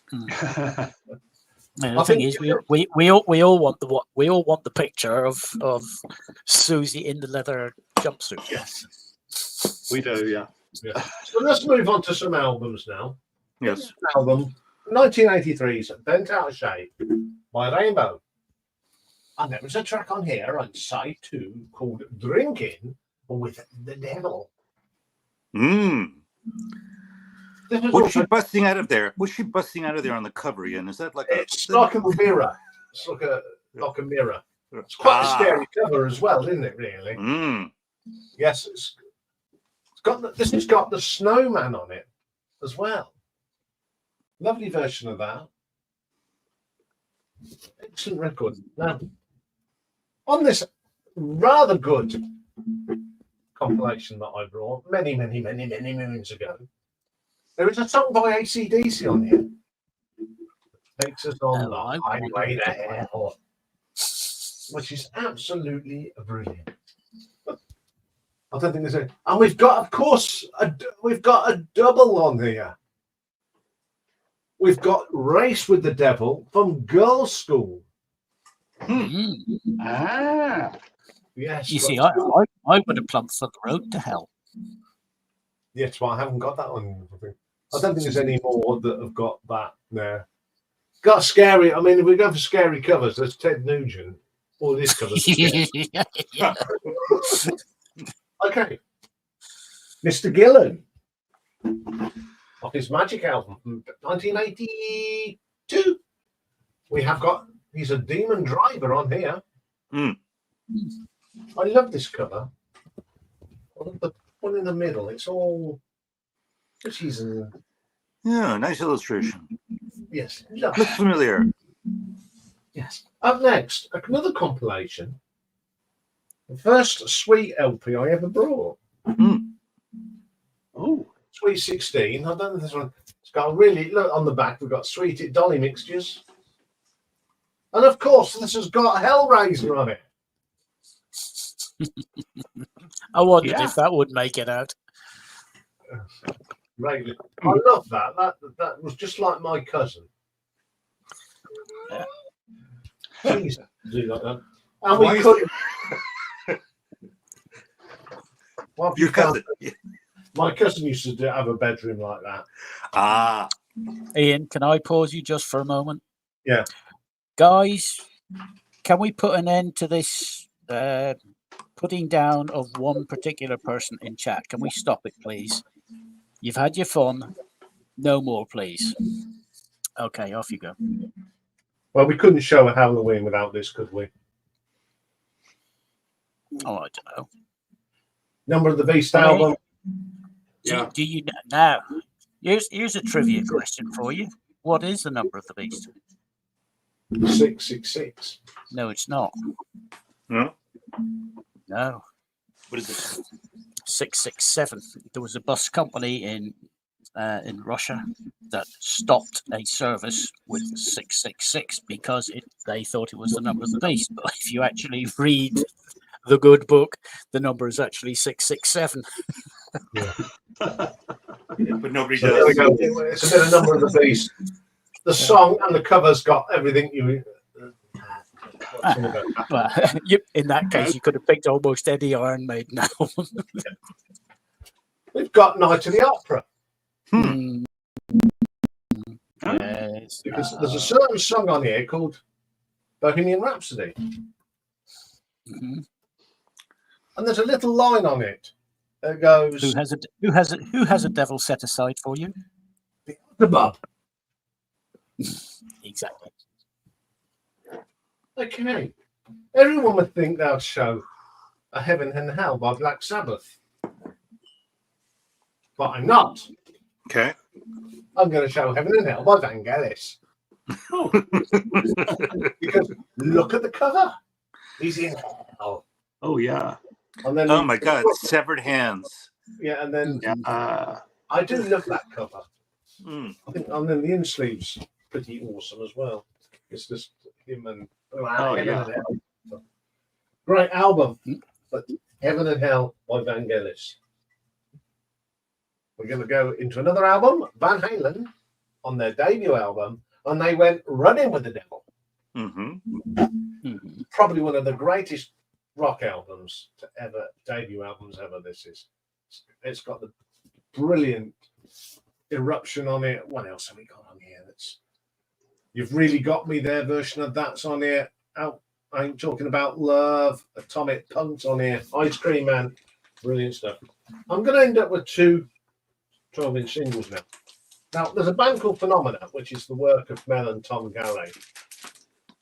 The thing is, we all want the picture of Susie in the leather jumpsuit. Yes, we do. Yeah. So let's move on to some albums now. Yes. Album 1983's Bent Out of Shape by Rainbow. And there was a track on here on side 2 called Drinking with the Devil. What's she busting out of there? What's she busting out of there on the cover, Iain? Is that like it's like a mirror. It's like a mirror. It's quite a scary cover as well, isn't it, really? Yes, this has got the snowman on it as well. Lovely version of that. Excellent record. Now, on this rather good compilation that I brought many moons ago, there is a song by AC/DC on here. Takes us on the highway to hell, which is absolutely brilliant. I don't think there's a, and we've got, of course, we've got a double on here. We've got Race with the Devil from Girls' School. Yes. You see, I would have plumped for the Road to Hell. Yes, well, I haven't got that one. I don't think there's any more that have got that there. Got scary. I mean, if we go for scary covers, there's Ted Nugent. All these covers. Okay. Mr. Gillan, off his Magic album from 1982. We have got, he's a Demon Driver on here. I love this cover. The one in the middle, it's all fishies and... Yeah, nice illustration. Yes. Looks familiar. Yes. Up next, another compilation The first Sweet LP I ever brought. Oh, Sweet 16. I don't know this one. It's got a really look on the back. We've got Sweet Dolly mixtures, and of course, this has got Hellraiser on it. I wondered Yeah. if that would make it out. Right. I love that. That was just like my cousin. Yeah. She used to do like that. And Why we is couldn't. Well, Your you can't- cousin. My cousin used to have a bedroom like that. Ah. Ian, can I pause you just for a moment? Yeah. Guys, can we put an end to this putting down of one particular person in chat? Can we stop it, please? You've had your fun. No more, please. Okay, off you go. Well, we couldn't show a Halloween without this, could we? Oh, I don't know. Number of the Beast I mean, album. yeah. Do you now? Here's a trivia question for you. What is the number of the beast? 666. No, it's not. No. No, What is it? 667. There was a bus company in Russia that stopped a service with 666 because they thought it was the number of the beast. But if you actually read the good book, the number is actually 667. But nobody So there we does. go. It's a bit of Number of the Beast. The song and the cover's got everything you. What's in about that? Well, in that case, you could have picked almost any Iron Maiden album. We've got Night of the Opera. Mm. Yes. Because there's a certain song on here called Bohemian Rhapsody. Mhm. And there's a little line on it that goes, Who has a devil set aside for you? the bub. Exactly. Okay. Everyone would think they'll show a Heaven and Hell by Black Sabbath. But I'm not. Okay. I'm going to show Heaven and Hell by Vangelis. Because look at the cover. He's in hell. Oh, yeah. And then Oh my God! Severed hands. Yeah, and then Yeah. I do love that cover. Mm. I think, and then the in sleeves pretty awesome as well. It's just him and Heaven yeah. and Hell. Great album, but Heaven and Hell by Vangelis. We're going to go into another album, Van Halen, on their debut album, and they went Running with the Devil. Mm-hmm. Probably one of the greatest rock albums to ever, debut albums ever. This is. It's got the brilliant Eruption on it. What else have we got on here? That's You've Really Got Me There version of that's on here. I'm talking about Love, Atomic Punk's on here, Ice Cream Man, brilliant stuff. I'm going to end up with two 12-inch singles now. Now, there's a band called Phenomena, which is the work of Mel and Tom Galley.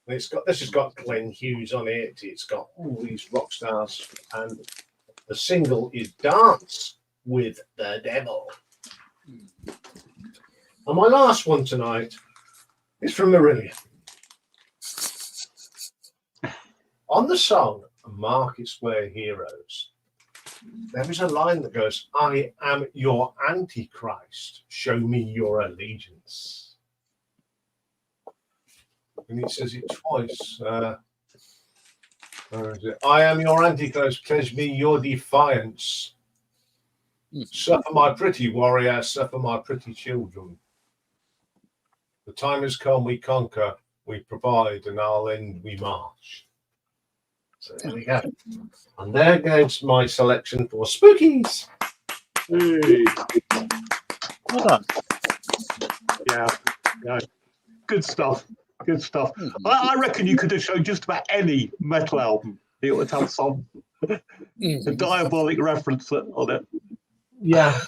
And this has got Glenn Hughes on it. It's got all these rock stars, and the single is Dance with the Devil. And my last one tonight is from Marillion. On the song Market Square Heroes, there is a line that goes, I am your Antichrist. Show me your allegiance. And he says it twice. Where is it? I am your Antichrist. Pledge me your defiance. Suffer my pretty warrior. Suffer my pretty children. The time has come. We conquer. We provide. And I'll end. We march. So there we go. And there goes my selection for Spookies. Hey. Well done. Yeah. Good stuff. Good stuff. I reckon you could have shown just about any metal album. It would have some diabolic reference on it. Yeah.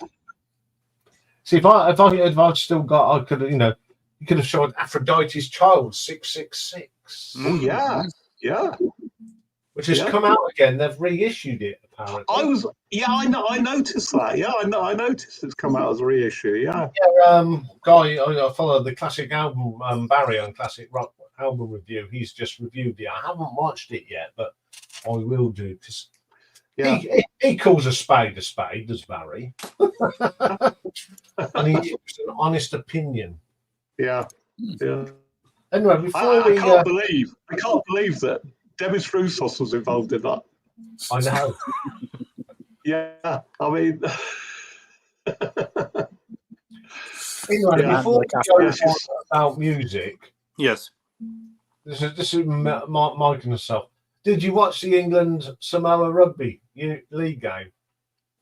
See, if I'd still got, I could have, you could have shown Aphrodite's Child 666. Oh yeah. Which has come out again. They've reissued it apparently. I noticed that. Yeah, I noticed it's come out as a reissue. Yeah. Guy, I follow the classic album, Barry on Classic Rock Album Review. He's just reviewed it. I haven't watched it yet, but I will do, because Yeah. he calls a spade, does Barry? And he gives an honest opinion. Yeah. Yeah. Anyway, before I can't believe that Demis Roussos was involved in that. I know. Yeah, I mean, Anyway, Yeah, before we like go after- on about music, Yes. this is Mike and myself. Did you watch the England Samoa rugby league game?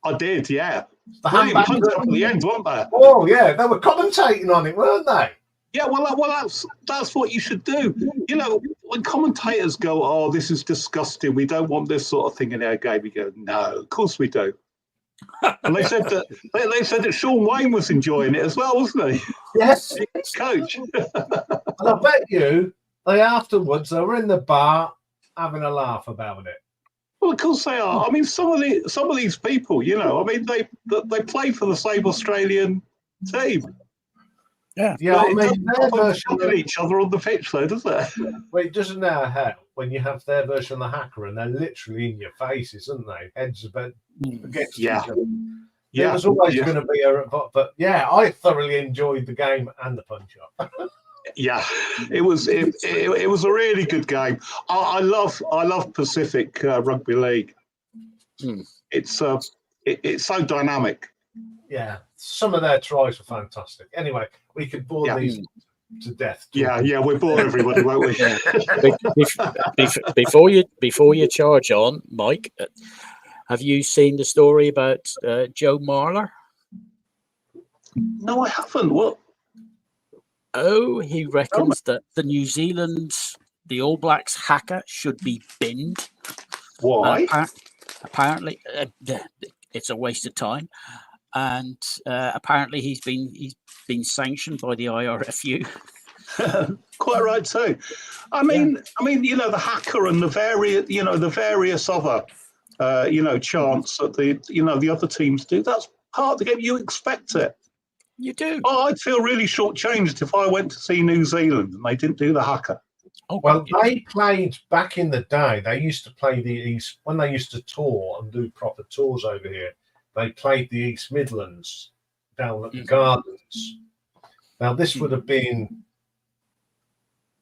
I did, yeah. The Brilliant handbag. punch up at the end, weren't there? Oh yeah, they were commentating on it, weren't they? Yeah, well, that's what you should do. You know, when commentators go, "Oh, this is disgusting. We don't want this sort of thing in our game," you go, "No, of course we do." And they said that Sean Wayne was enjoying it as well, wasn't he? Yes. Coach. And I bet you they were in the bar having a laugh about it. Well, of course they are. I mean, some of these people, you know, I mean, they play for the same Australian team. Yeah. Yeah, I It mean, doesn't their stop them version fucking each other on the pitch, though, does it? well, it doesn't now help when you have their version of the hacker and they're literally in your faces, aren't they? Heads about against Yeah. each other. Yeah. There was always Yeah. going to be but yeah, I thoroughly enjoyed the game and the punch up. Yeah, it was a really good game. I love Pacific Rugby League. It's so dynamic. Yeah, some of their tries were fantastic. Anyway, we could bore Yeah. these to death. Yeah, we'll bore everybody, won't we? Before you charge on, Mike, have you seen the story about Joe Marler? No, I haven't. What? Oh, he reckons that the All Blacks hacker should be binned. Why? Apparently, it's a waste of time, and apparently he's been sanctioned by the IRFU. Quite right too. I mean, you know, the hacker and the various other, chants that the other teams do. That's part of the game. You expect it. You do. Oh, I'd feel really shortchanged if I went to see New Zealand and they didn't do the hacker. Oh, Well, they played back in the day. They used to play the East when they used to tour and do proper tours over here. They played the East Midlands down at the Gardens. Now, this would have been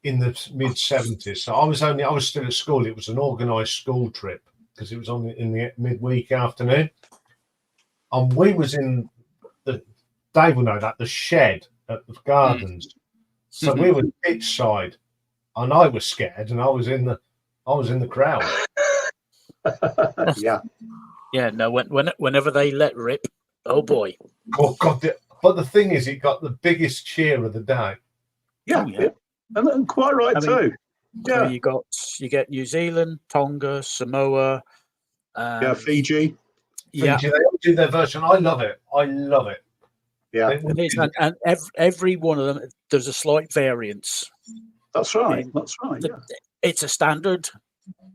in the mid-70s. So I was still at school. It was an organised school trip because it was in the midweek afternoon. And we was in Dave will know that, the shed at the Gardens. So we were pitch side, and I was scared, and I was in the crowd. Yeah. Yeah, no. Whenever they let rip, oh boy. Oh God! But the thing is, it got the biggest cheer of the day. Yeah, Oh, yeah. And quite right too. So Yeah, you get New Zealand, Tonga, Samoa. Fiji. Yeah, Fiji, they all do their version. I love it. Yeah, it is, and every one of them, there's a slight variance. that's right. That's right. Yeah. It's a standard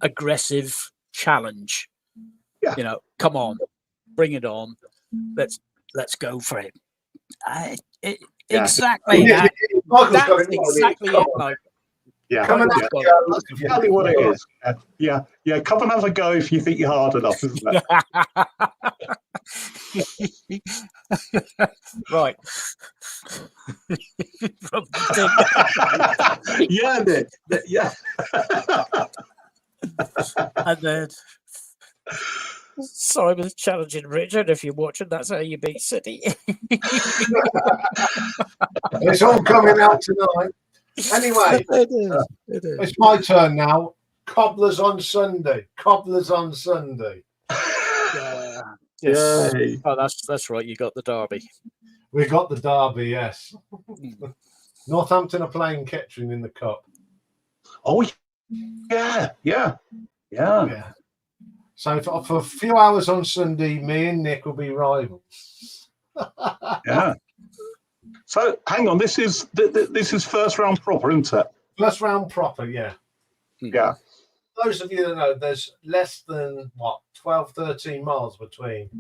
aggressive challenge. Yeah. You know, come on, bring it on. Let's go for it. Yeah. Exactly. Michael's That's got it. exactly it, Mike. Yeah, Come and yeah. have a go. That's exactly what it is. Yeah. Come and have a go if you think you're hard enough, isn't it? Right. Yeah, Nick. Yeah. And then Simon's challenging Richard. If you're watching, that's how you beat City. It's all coming out tonight. Anyway, It is. it's my turn now. Cobblers on Sunday. Yes. Yay. Oh, that's right. You got the derby. We got the derby, yes. Northampton are playing Kettering in the cup. Oh, yeah. Yeah. So for a few hours on Sunday, me and Nick will be rivals. Yeah. So hang on, this is first round proper, isn't it? First round proper, yeah. Yeah. Those of you that know, there's less than 12, 13 miles between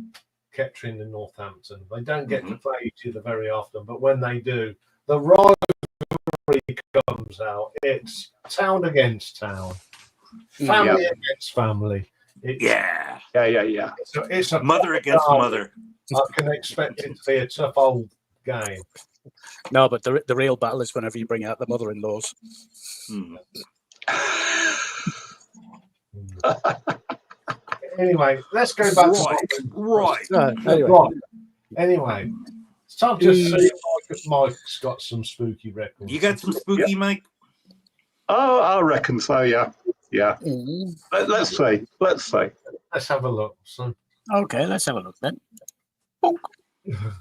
Kettering and Northampton. They don't get to play each other very often, but when they do, the rivalry comes out. It's town against town. family against family. Yeah. It's a Mother against proper mother. I can expect it to be a tough old game. No, but the real battle is whenever you bring out the mother-in-laws. Anyway, let's go back Right. Anyway, start to see Mike's got some spooky records. You got some spooky, Mike? Oh, I reckon so. Yeah. Let's see. Let's have a look. So. Okay, let's have a look then.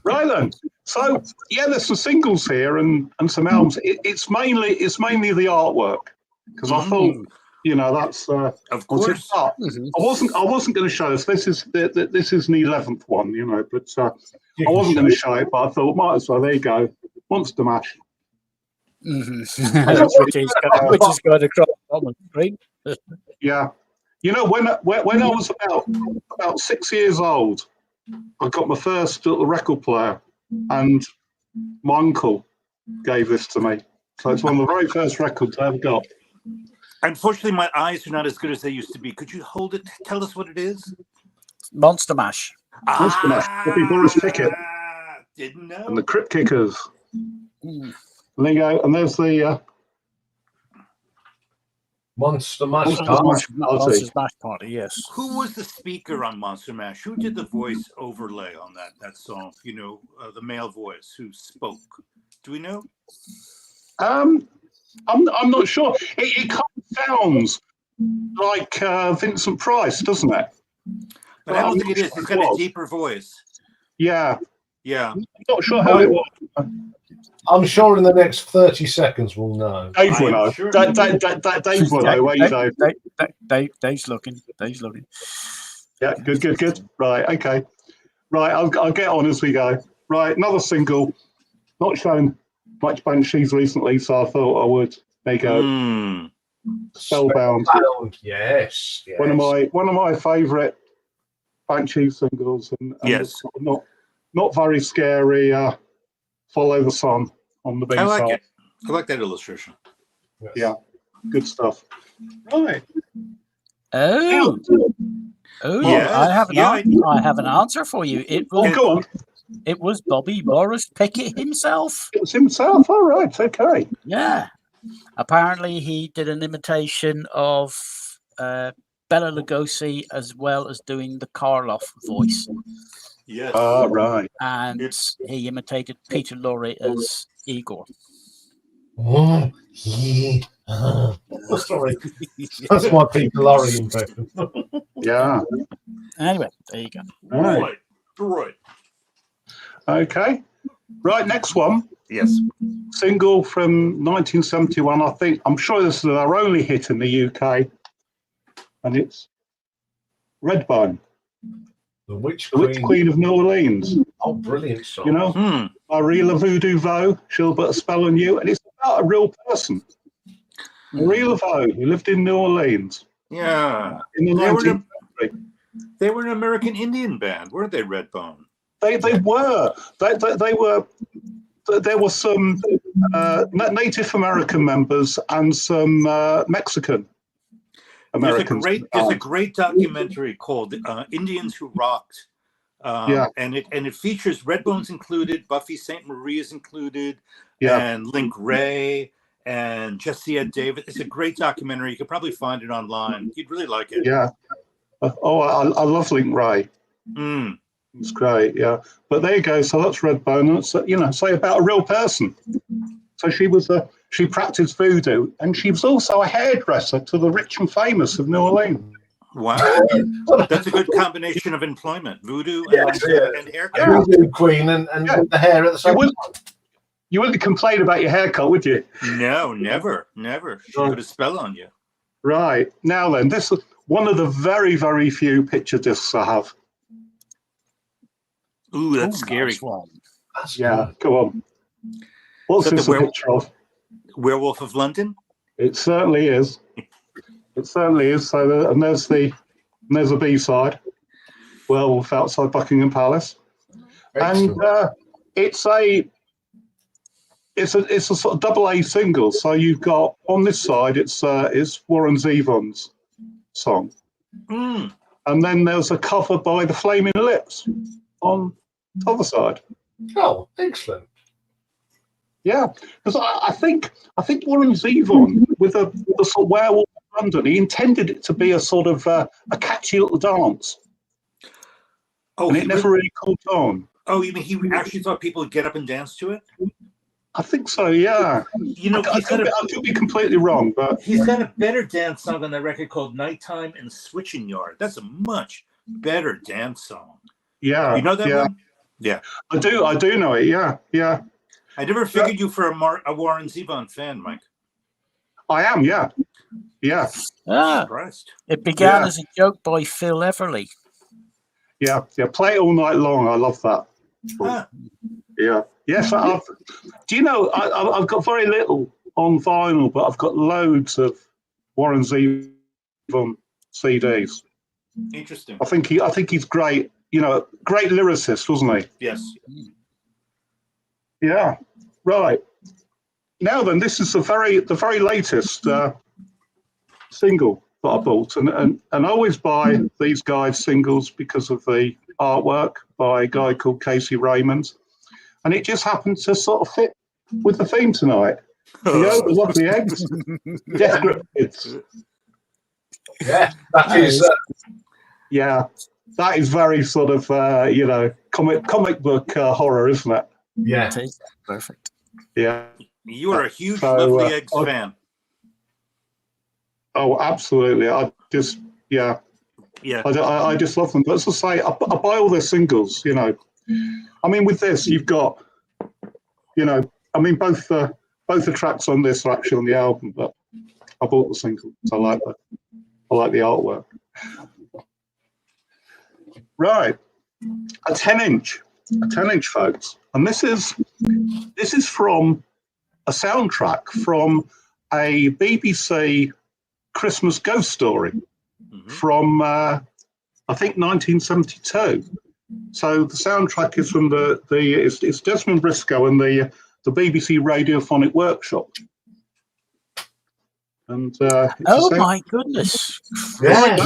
Right then. So there's some singles here and some albums. It's mainly the artwork because I thought that's of course. I wasn't going to show this. This is the 11th one, but I wasn't going to show it. But I thought might as well. There you go, Monster Mash. Which is going across on the screen. Yeah, when I was about 6 years old, I got my first little record player, and my uncle gave this to me. So it's one of the very first records I ever got. Unfortunately, my eyes are not as good as they used to be. Could you hold it? Tell us what it is. Monster Mash. Monster Mash. Bobby Boris Pickett. Didn't know. And the Crypt Kickers. And there you go. And there's the Monster Mash Monster Mash Party. Yes. Who was the speaker on Monster Mash? Who did the voice overlay on that song? The male voice who spoke. Do we know? I'm not sure. It kind of sounds like Vincent Price, doesn't it? But I don't think it is. He's got a deeper voice. Yeah. I'm not sure how it was. I'm sure in the next 30 seconds we'll know. Dave will know. Sure. Dave will know. Where you go? Dave's looking. Yeah, good. Right, okay. Right, I'll get on as we go. Right, another single. Not shown much Banshees recently, so I thought I would. There you go. Spellbound. Yes. One of my favourite Banshees singles, and yes, not very scary. Follow the Sun on the B side. I like it. I like that illustration. Yes. Yeah, good stuff. Right. Oh, yes. I have an answer for you. Go on. It was Bobby Boris Pickett himself. It was himself. All right. Okay. Yeah. Apparently, he did an imitation of Bela Lugosi as well as doing the Karloff voice. Yes. Right. And he imitated Peter Lorre as Igor. Oh, yeah. Sorry. That's my Peter Lorre impression. Yeah. Anyway, there you go. Right. Okay. Right, next one. Yes. Single from 1971, I think. I'm sure this is our only hit in the UK. And it's Redbone. The Witch Queen of New Orleans. Oh, brilliant song. Marie LaVoodoo Vo, she'll put a spell on you. And it's about a real person. Marie LaVoe, who lived in New Orleans. Yeah. In the 19th century. They were an American Indian band, weren't they, Redbone? They were. They were. There were some Native American members and some Mexican Americans. There's a great documentary called "Indians Who Rocked," and it features Redbone's included, Buffy St. Marie is included, and Link Ray and Jesse Ed Davis. It's a great documentary. You could probably find it online. You'd really like it. Yeah. I love Link Ray. It's great, yeah. But there you go. So that's Redbone. It's say about a real person. So she practiced voodoo, and she was also a hairdresser to the rich and famous of New Orleans. Wow, that's a good combination of employment: voodoo and haircut. Voodoo queen and the hair at the same time. You wouldn't complain about your haircut, would you? No, never. She put a spell on you. Right now, then, this is one of the very, very few picture discs I have. Ooh, that's scary. Yeah, go on. What's this a picture of? Werewolf of London? It certainly is. So there's a B-side. Werewolf outside Buckingham Palace. Excellent. And it's a sort of double A single. So you've got on this side it's Warren Zevon's song. Mm. And then there's a cover by the Flaming Lips on the other side. Oh, excellent. Yeah, because I think Warren Zevon with the sort of Werewolf of London, he intended it to be a sort of a catchy little dance, Oh, and it never really caught on. Oh, you mean he actually thought people would get up and dance to it? I think so. Yeah, You know, I could be completely wrong, but he's got a better dance song on that record called "Nighttime in the Switching Yard." That's a much better dance song. yeah, You know that one? Yeah, I do know it. Yeah, yeah. I never figured you for a Warren Zevon fan, Mike. I am. Yeah, yeah. Surprised. It began as a joke by Phil Everly. Yeah. Play it all night long. I love that. Huh. Yeah. Yes. Do you know? I've got very little on vinyl, but I've got loads of Warren Zevon CDs. Interesting. I think he's great. You know, great lyricist, wasn't he? Yes. Yeah. Right. Now then, this is the very latest single that I bought, and I always buy these guys' singles because of the artwork by a guy called Casey Raymond, and it just happened to sort of fit with the theme tonight. The lovely eggs, Death Grip Kids. Yeah, that is. Yeah, that is very sort of comic book horror, isn't it? Yeah, It is. Perfect. Yeah. You are a huge So, Lovely Eggs fan. Oh, absolutely. I just I just love them. But as I say, I buy all their singles. You know, I mean, with this, you've got, both the tracks on this are actually on the album, but I bought the singles. I like the artwork. Right, a 10-inch, folks, and this is from a soundtrack from a BBC Christmas ghost story from I think 1972. So the soundtrack is from it's Desmond Briscoe and the BBC Radiophonic Workshop. And oh my goodness! yeah.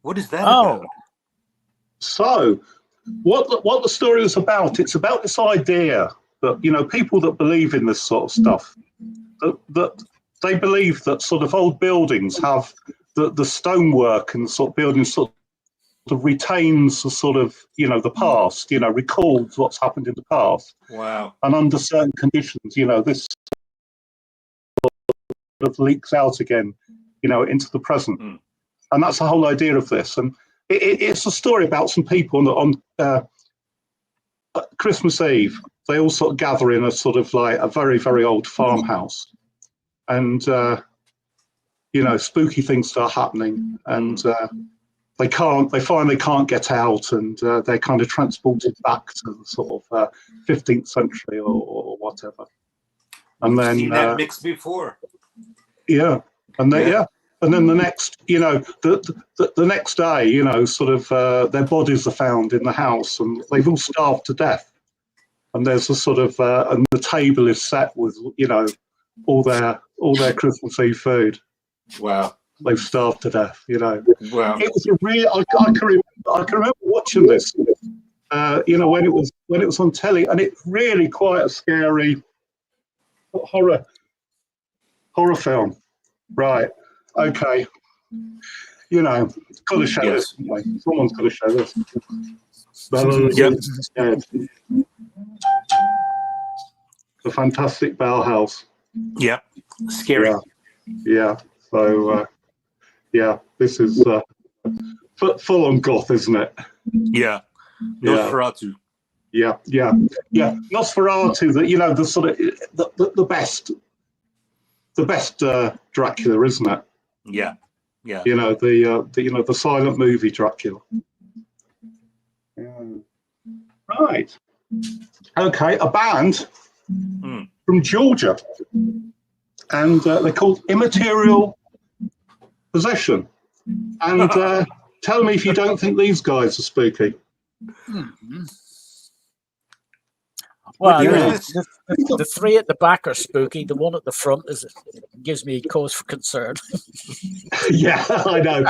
What is that about? So what the story is about? It's about this idea that people that believe in this sort of stuff that they believe that sort of old buildings have the stonework and sort of buildings sort of retains the sort of the past, recalls what's happened in the past. Wow. And under certain conditions, this sort of leaks out again, into the present. And that's the whole idea of this. And it's a story about some people on Christmas Eve. They all sort of gather in a sort of like a very, very old farmhouse. And, spooky things start happening. And they find they can't get out. And they're kind of transported back to the sort of 15th century or whatever. And then seen that mix before. Yeah. And they, and then the next, the next day, sort of their bodies are found in the house and they've all starved to death. And there's a sort of, and the table is set with, all their Christmas Eve food. Wow. They've starved to death, Wow. It was a real, I can remember watching this, when it was on telly, and it's really quite a scary horror film. Right. Okay. Got to show this. Someone's got to show this. The fantastic Bell House. Yep. Scary. Yeah. So, this is full on goth, isn't it? Yeah. Nosferatu. Yeah. Nosferatu. The sort of the best Dracula, isn't it? Yeah. The silent movie Dracula. Right. Okay, a band from Georgia, and they're called Immaterial Possession. And tell me if you don't think these guys are spooky. Well, year Yeah. is this? the three at the back are spooky. The one at the front gives me cause for concern. Yeah, I know.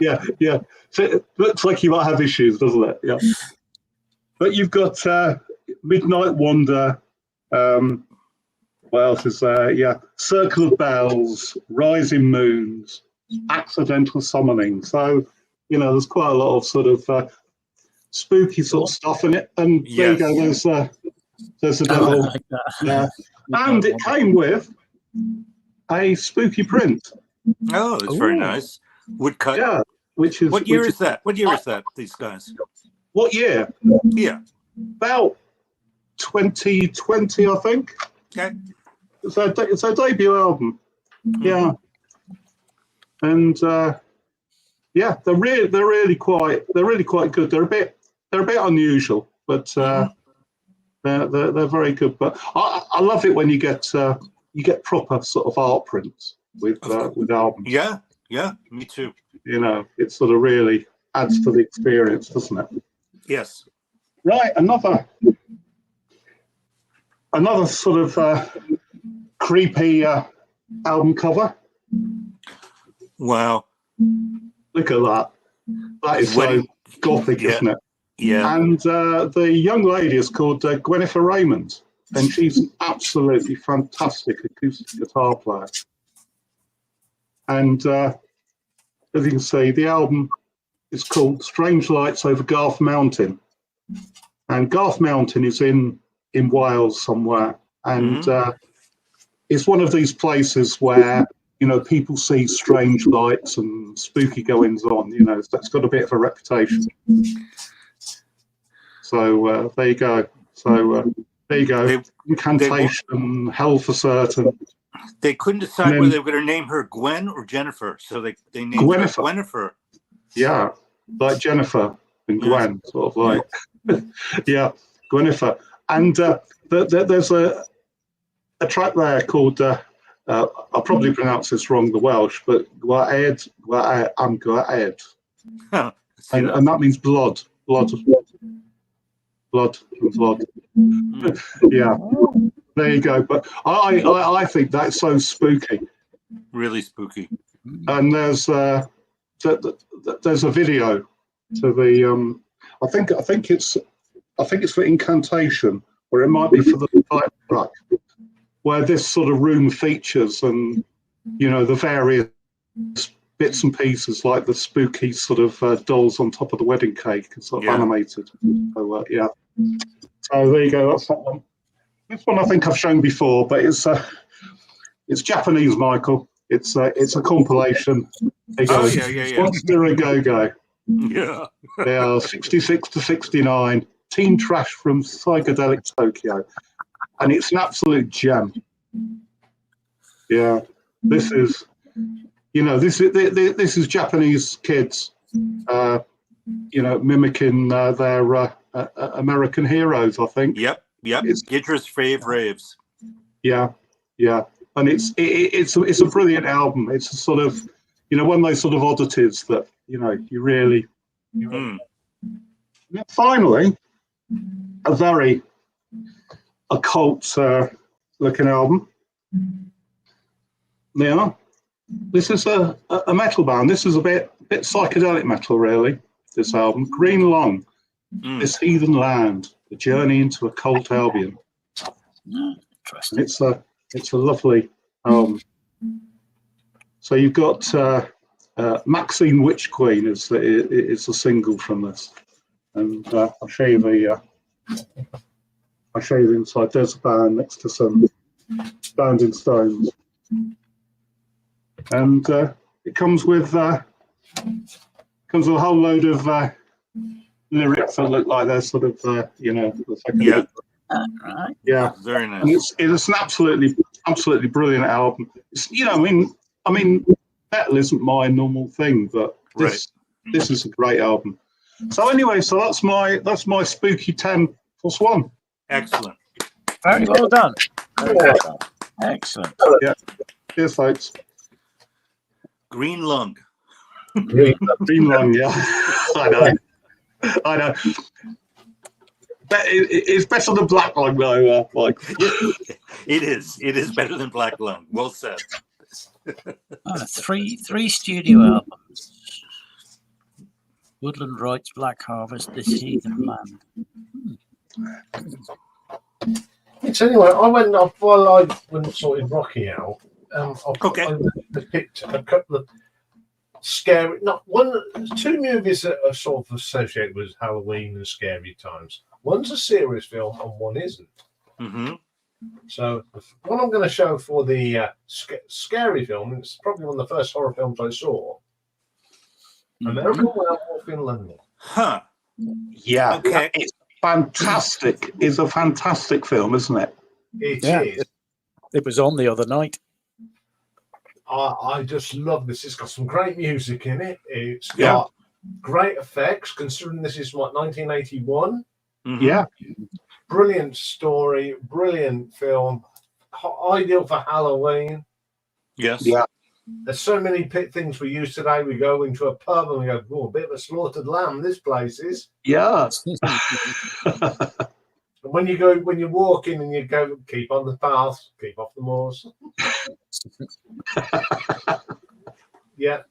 Yeah. So it looks like you might have issues, doesn't it? Yeah. But you've got Midnight Wonder. What else is there? Yeah, Circle of Bells, Rising Moons, Accidental Summoning. So, there's quite a lot of sort of spooky sort of stuff in it. And there you go. There's the I devil. like that. Yeah. And it came with a spooky print. Oh, it's very Ooh. nice. Woodcut. Yeah. What Year is that? What year is that? These guys. What year? Yeah. About 2020, I think. Okay. It's their debut album. Yeah. And yeah, they're really quite good. They're a bit unusual, but they're very good. But I love it when you get proper sort of art prints with albums. Yeah, me too. It sort of really adds to the experience, doesn't it? Yes. Right, another sort of creepy album cover. Wow. Look at that. That is so gothic, isn't it? Yeah. And the young lady is called Gwyneth Raymond, and she's an absolutely fantastic acoustic guitar player. And as you can see, the album is called Strange Lights Over Garth Mountain. And Garth Mountain is in Wales somewhere. And it's one of these places where, people see strange lights and spooky goings on. That's got a bit of a reputation. So there you go. Incantation, Hell for Certain. They couldn't decide whether they were going to name her Gwen or Jennifer, so they named her Gwenifer. Yeah, like Jennifer and Gwen, sort of like. Yeah, Gwenifer. And there's a track there called, I'll probably pronounce this wrong, the Welsh, but Gwaed. And that means blood. Yeah, there you go. But I think that's so spooky. Really spooky. And there's a video to the I think it's for Incantation, or it might be for the title track, where this sort of room features, and the various bits and pieces, like the spooky sort of dolls on top of the wedding cake, and sort of animated. So yeah. So there you go. That's that one. This one I think I've shown before, but it's Japanese, Michael. It's a compilation. There you go. Yeah. Monster a Go-Go. Yeah. They are 66 to 69. Teen trash from psychedelic Tokyo, and it's an absolute gem. Yeah, this is this is Japanese kids, mimicking their American heroes, I think. Yep. Gidra's fave raves. Yeah, and it's a brilliant album. It's a sort of one of those sort of oddities that you really. Finally, a very occult looking album. Now, this is a metal band. This is a bit psychedelic metal, really. This album, Green Lung, This Heathen Land, The Journey into Occult Albion. Interesting. It's a lovely album. So you've got Maxine Witch Queen is the single from this, and I'll show you the inside. There's a band next to some Standing Stones, and it comes with a whole load of lyrics that look like they're sort of the second. Right. Yeah, very nice. And it's an absolutely brilliant album. It's, I mean, metal isn't my normal thing, but this is a great album. So anyway, that's my spooky 10+1. Excellent. Very well done. Very well done. Excellent. Yeah. Cheers, folks. Green Lung. Green Lung, yeah. I know. It's better than Black Lung, though, Mike. It is. It is better than Black Lung. Well said. Three studio albums. Woodland Rights, Black Harvest, This Heathen Land. Anyway, I went off while I sorted Rocky out. I picked a couple of scary, two movies that are sort of associated with Halloween and scary times. One's a serious film and one isn't. Mm-hmm. So the one I'm going to show for the scary film, it's probably one of the first horror films I saw. American Werewolf in London. Huh. Yeah. Okay. It's fantastic. It's a fantastic film, isn't it? It is. It was on the other night. I just love this. It's got some great music in it. It's got great effects, considering this is 1981. Mm-hmm. Yeah. Brilliant story, brilliant film, ideal for Halloween. Yes. Yeah. There's so many things we use today. We go into a pub and we go, "Oh, a bit of a slaughtered lamb. This place is." Yeah. And when you walk in and you go, keep on the path, keep off the moors. Yeah.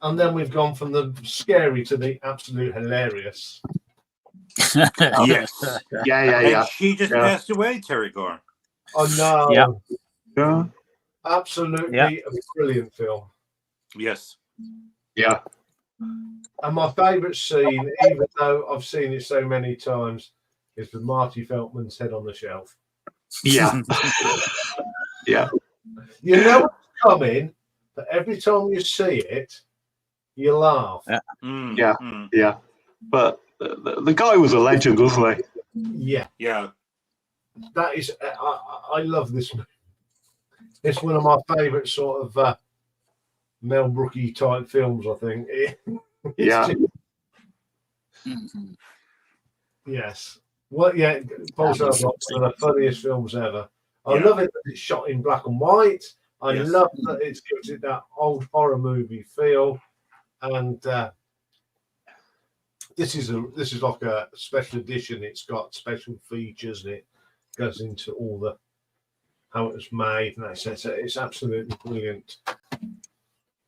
And then we've gone from the scary to the absolute hilarious. Yes. Yeah. And she just passed away, Terry Gore. Oh no. Yeah. Absolutely a brilliant film. Yes. Yeah. And my favourite scene, even though I've seen it so many times, is with Marty Feldman's head on the shelf. Yeah. Yeah. You know what's coming, but every time you see it, you laugh. Yeah. But the guy was a legend, wasn't he? Yeah. Yeah. That is, I love this movie. It's one of my favourite sort of Mel Brookie type films, I think. Yeah. Yes. Well, yeah, Paul sounds like one of the funniest films ever. I love it that it's shot in black and white. I love that it gives it that old horror movie feel. And this is like a special edition. It's got special features and it goes into all the how it was made. And it's absolutely brilliant.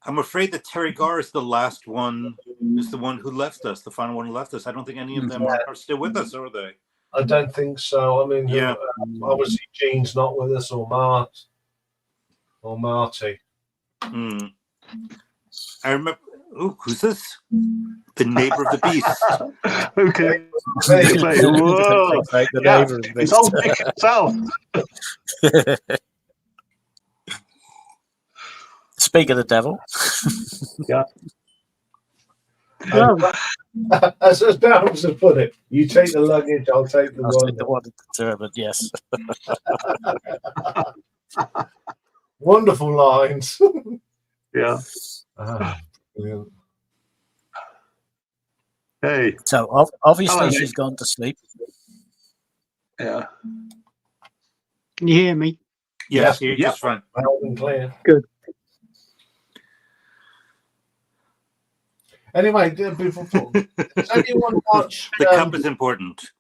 I'm afraid that Terry Gore is the last one, is the one who left us, the final one who left us. I don't think any of them are still with us, are they? I don't think so. I mean, obviously Gene's not with us, or Marty. Mm. I remember. Who's this? The neighbor of the beast. Okay. Whoa. It's old Dick himself. Speak of the devil. Yeah. As Downs has put it, you take the luggage, I'll take the one. The one determined, yes. Wonderful lines. Yeah. Brilliant. Hey. So obviously she's gone to sleep. Yeah. Can you hear me? Yes, you're just fine. Loud and clear. Good. Anyway, before does anyone watch The cup is important.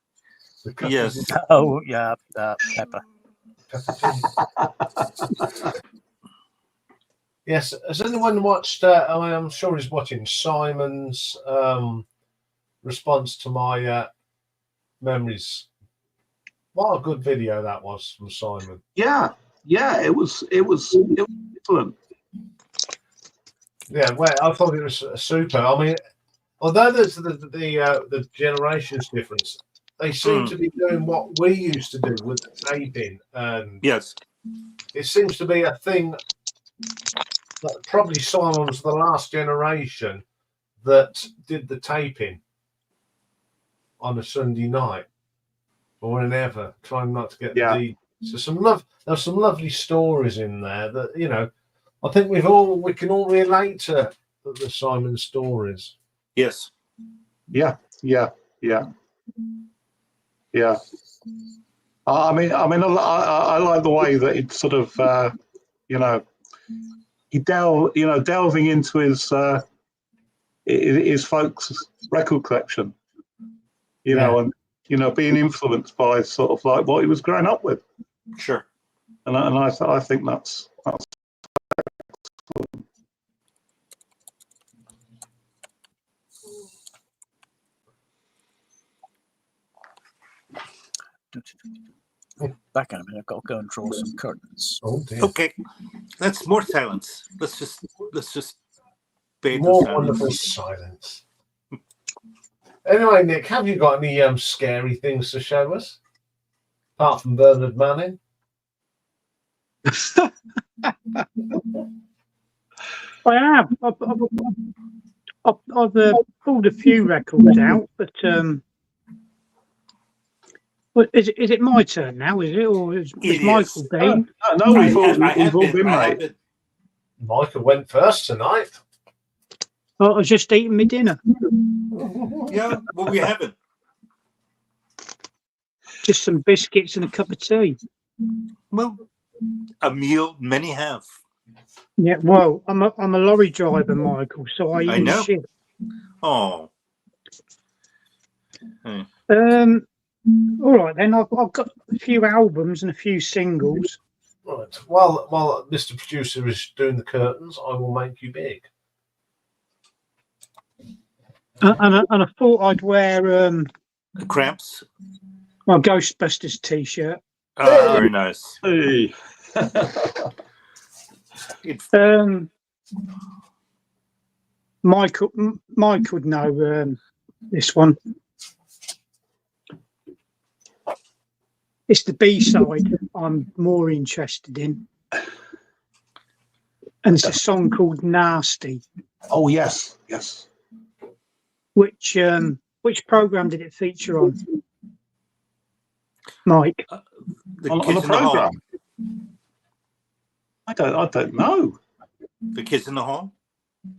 The cup Yes. is Oh yeah, Pepper. Yes. Has anyone watched? I'm sure he's watching Simon's response to my memories. What a good video that was from Simon. Yeah. It was excellent. Yeah, well, I thought it was super. I mean, although there's the generations difference, they seem to be doing what we used to do with the taping. Yes. It seems to be a thing that probably Simon was the last generation that did the taping on a Sunday night or whenever, trying not to get the So there's some lovely stories in there that I think we can all relate to the Simon stories. Yes. Yeah. I mean, I like the way that it's sort of, he delving into his folks' record collection, and being influenced by sort of like what he was growing up with. Sure. And I think that's Back in a minute. I've got to go and draw some curtains. Oh dear. Okay. That's more silence. Let's just bathe in More silence. wonderful silence. Anyway, Nick, have you got any scary things to show us? Apart from Bernard Manning? I have. I've pulled a few records out, but is it my turn now? Is it, or is It Michael is. been? no, we've all been, mate. Michael went first tonight. Oh, I was just eating my dinner. Yeah, well, we haven't. Just some biscuits and a cup of tea. Well, a meal many have. Yeah, well, I'm a lorry driver, Michael, so I eat know. shit. Oh. All right then. I've got a few albums and a few singles. Right. While Mr. Producer is doing the curtains, I will make you big. And I thought I'd wear The Cramps. my Ghostbusters t-shirt. Oh, very nice. Hey. Mike would know this one. It's the B-side I'm more interested in. And it's a song called Nasty. Oh, yes. Which program did it feature on, Mike? The On Kids the in the Hall. program. I don't know. The Kids in the Hall.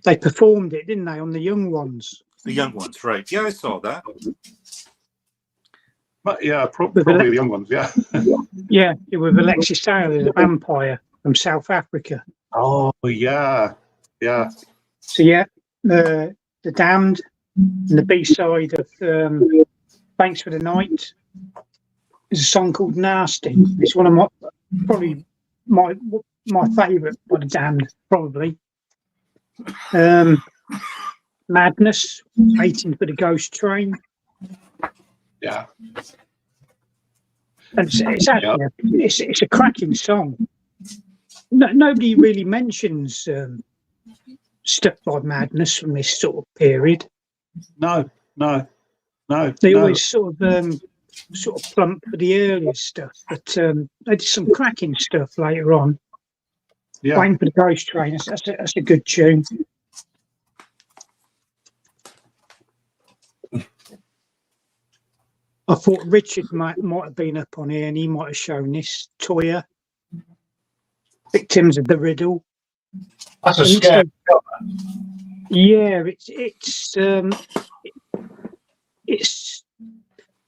They performed it, didn't they, on the Young Ones? The young ones, right? Yeah, I saw that. But yeah, probably the young ones. Yeah. Yeah, with Alexis Taylor, the vampire from South Africa. Oh yeah. So yeah, the Damned and the B-side of Thanks for the Night is a song called Nasty. It's one of my favourite by the Damned, probably. Madness, Waiting for the Ghost Train. Yeah. And it's actually it's a cracking song. Nobody really mentions stuff like Madness from this sort of period. No. They always sort of plump for the earlier stuff, but they did some cracking stuff later on. Yeah. Waiting for the Ghost Train, that's a good tune. I thought Richard might have been up on here and he might have shown this. Toya, Victims of the Riddle. That's a scary cover. Yeah, it's.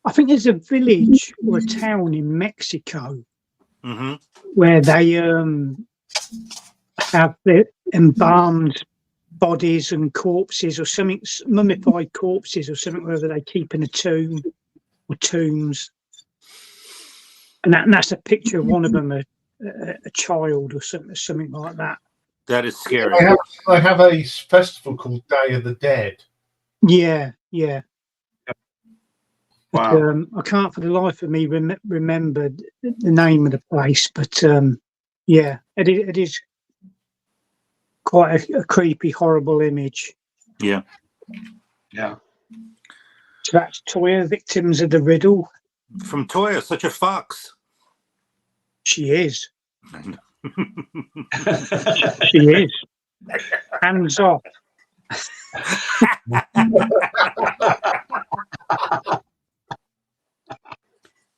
I think there's a village or a town in Mexico where they have the embalmed bodies and corpses or something, mummified corpses or something, whether they keep in a tomb or tombs, and that's a picture of one of them, a child or something like that. That is scary. I have a festival called Day of the Dead. Yeah. Wow. But, I can't for the life of me remember the name of the place, but yeah, it is quite a creepy, horrible image. Yeah. So that's Toya, Victims of the Riddle. From Toya, such a fox. She is. I know. She is. Hands off.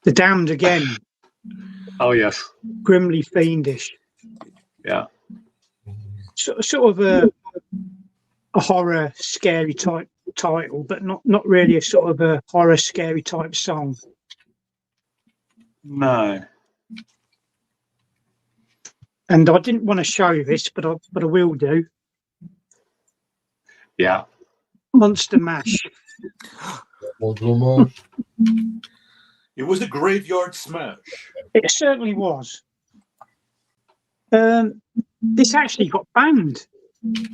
The Damned again. Oh yes. Grimly fiendish. Yeah. Sort of a horror, scary type title, but not really a sort of a horror, scary type song. No. And I didn't want to show this, but I will do. Yeah. Monster Mash. It was a graveyard smash. It certainly was. This actually got banned.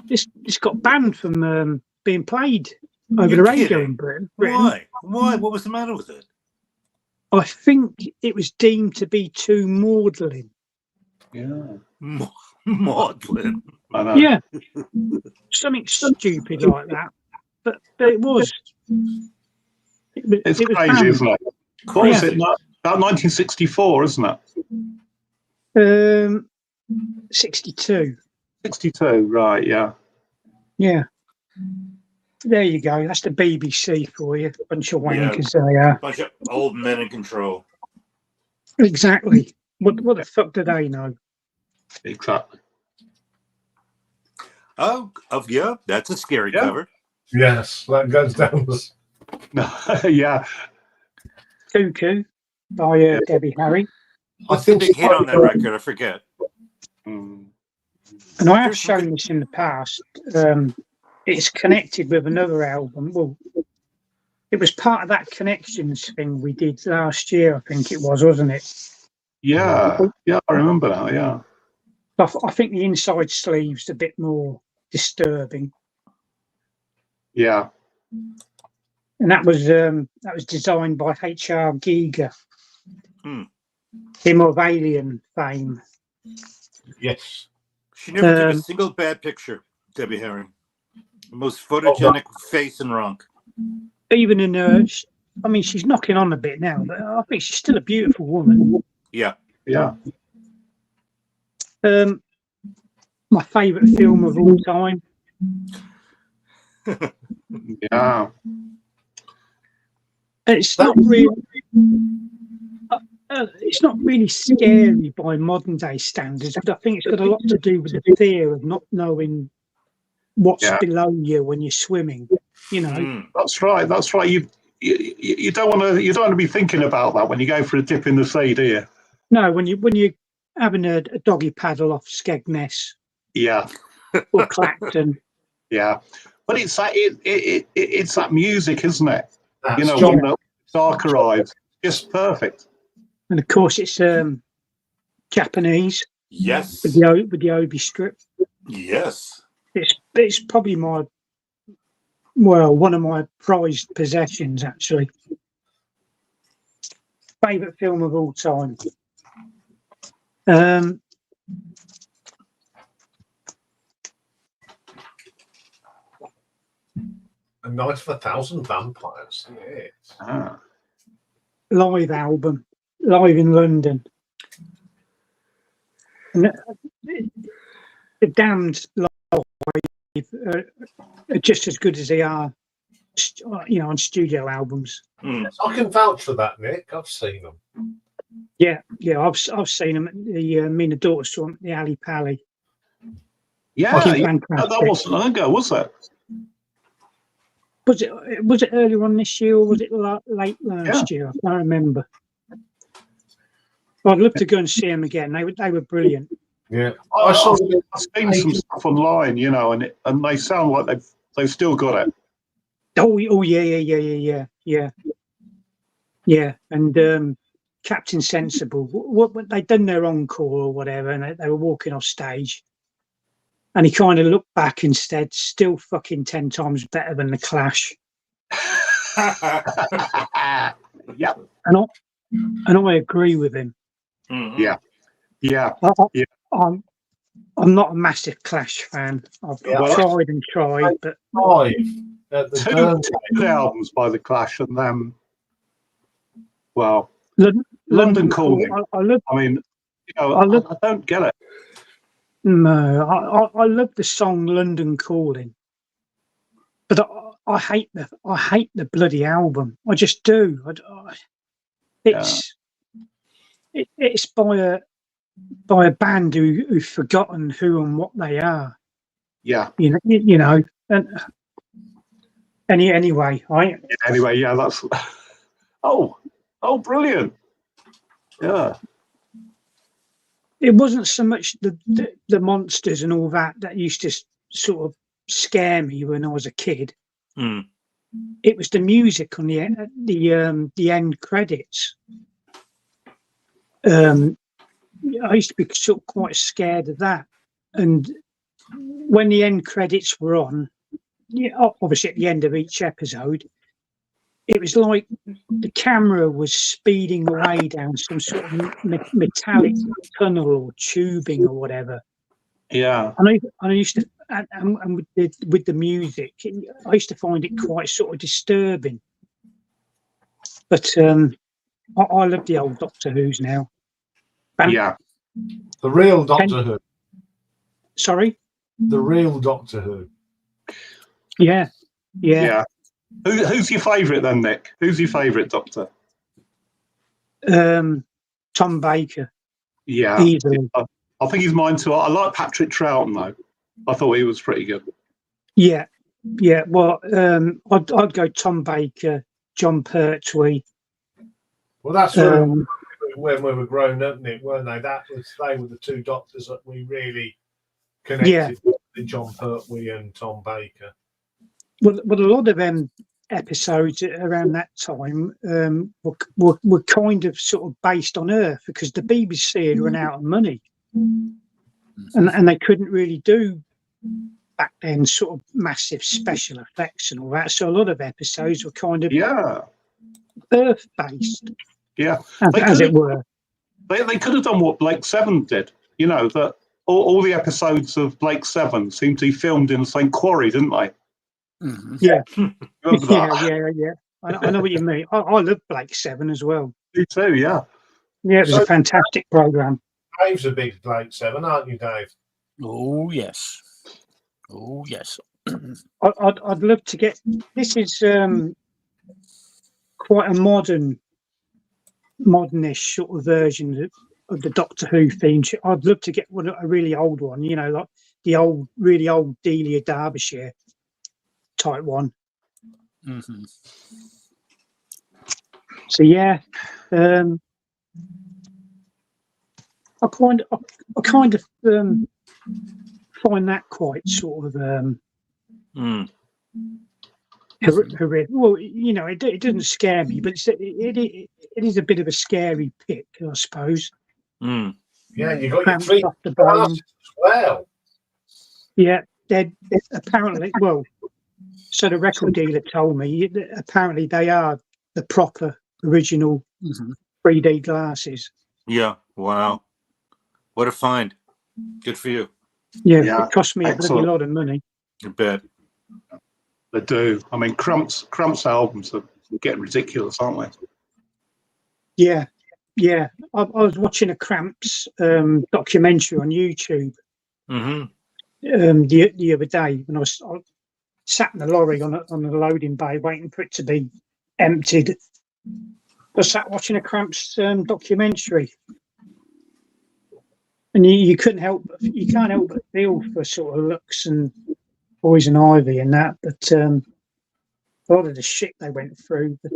This got banned from being played over the radio in Britain. Why? What was the matter with it? I think it was deemed to be too maudlin. Yeah. Maudlin. I know. Yeah, something stupid like that. But it was. It's it was crazy, banned. isn't it? What was it? About 1964, isn't it? 62. 62, right? Yeah. Yeah. There you go. That's the BBC for you. Bunch of Yeah. wankers they are. Bunch of old men in control. Exactly. What the fuck do they know? Exactly. Oh, yeah, that's a scary cover. Yes, that goes down. Yeah. Cuckoo by Debbie Harry. What's the big hit on that record? I forget. Mm. And I have shown this in the past. It's connected with another album. Well, it was part of that Connections thing we did last year, I think it was, wasn't it? Yeah. Yeah, I remember now, yeah. I think the inside sleeve's a bit more disturbing. Yeah. And that was designed by H.R. Giger, him of Alien fame. Yes. She never took a single bad picture, Debbie Harry. The most photogenic face in rock. Even in her, I mean, she's knocking on a bit now, but I think she's still a beautiful woman. Yeah. Yeah. My favourite film of all time. Yeah. It's not really. It's not really scary by modern day standards, but I think it's got a lot to do with the fear of not knowing what's below you when you're swimming. You know. That's right. That's right. You don't want to be thinking about that when you go for a dip in the sea, do you? No, when you're having a doggy paddle off Skegness. Yeah. Or Clacton. Yeah. But it's that music, isn't it? That's you know, John. when the dark arrives, just perfect. And of course, it's Japanese. Yes. With the Obi strip. Yes. It's probably one of my prized possessions, actually. Favorite film of all time. A Night of 1,000 Vampires. Yes. Live album, live in London. And the Damned live are just as good as they are, on studio albums. Yes, I can vouch for that, Nick. I've seen them. Yeah, I've seen them at the me and the daughter saw them at the Ali Pally. Yeah, that wasn't long ago, was it? Was it earlier on this year or was it late last year? I can't remember. I'd love to go and see them again. They were brilliant. Yeah, I've seen some stuff online, and they sound like they've still got it. Oh yeah. And Captain Sensible, what they'd done their encore or whatever, and they were walking off stage. And he kind of looked back and said, still fucking 10 times better than the Clash. Yep. And I agree with him. Mm-hmm. Yeah. I'm not a massive Clash fan. I've tried and tried, but two albums by the Clash, and then London Calling. I don't get it. No, I love the song London Calling, but I hate the bloody album. I just do. It's by a band who've forgotten who and what they are. Yeah. You know. And anyway, that's brilliant. Yeah. It wasn't so much the monsters and all that used to sort of scare me when I was a kid. it was the music on the end credits. I used to be sort of quite scared of that, and when the end credits were on, obviously at the end of each episode, it was like the camera was speeding away down some sort of metallic tunnel or tubing or whatever. Yeah. And I used to, and with the music, I used to find it quite sort of disturbing. But I love the old Doctor Who's now. Yeah. The real Doctor Who. Sorry? The real Doctor Who. Yeah. Who's your favourite then, Nick? Who's your favourite Doctor? Tom Baker. Yeah. Easily. I think he's mine too. I like Patrick Troughton though. I thought he was pretty good. Yeah. Well, I'd go Tom Baker, John Pertwee. Well, that's when we were growing up, Nick, weren't they? They were the two Doctors that we really connected with, John Pertwee and Tom Baker. Well, a lot of episodes around that time were kind of sort of based on Earth, because the BBC had run out of money, and they couldn't really do back then sort of massive special effects and all that. So a lot of episodes were kind of Earth based, as it were. They could have done what Blake Seven did. You know, that all the episodes of Blake Seven seemed to be filmed in the same quarry, didn't they? Mm-hmm. Yeah. Remember that? Yeah. I know what you mean. I love Blake Seven as well. Me too, yeah. Yeah, it was a fantastic programme. Dave's a big Blake Seven, aren't you, Dave? Oh yes. I'd love to get. This is quite a modernish sort of version of the Doctor Who theme. I'd love to get a really old one, you know, like the really old Delia Derbyshire type one. Mm-hmm. So yeah, I kind of find that quite sort of horrific. Well, you know, it doesn't scare me, but it is a bit of a scary pick, I suppose. Yeah, you got your Cramps three off the bone. classes as well. Yeah, they're apparently, well, so the record dealer told me that apparently they are the proper original 3D glasses. Yeah. Wow. What a find. Good for you. Yeah. It cost me a bloody lot of money. I bet. They do. I mean, Crump's albums are getting ridiculous, aren't they? Yeah. I was watching a Cramps documentary on YouTube the other day when I sat in the lorry on the loading bay waiting for it to be emptied. I sat watching a Cramps documentary, and you can't help but feel for sort of looks and Poison Ivy and that, but a lot of the shit they went through. But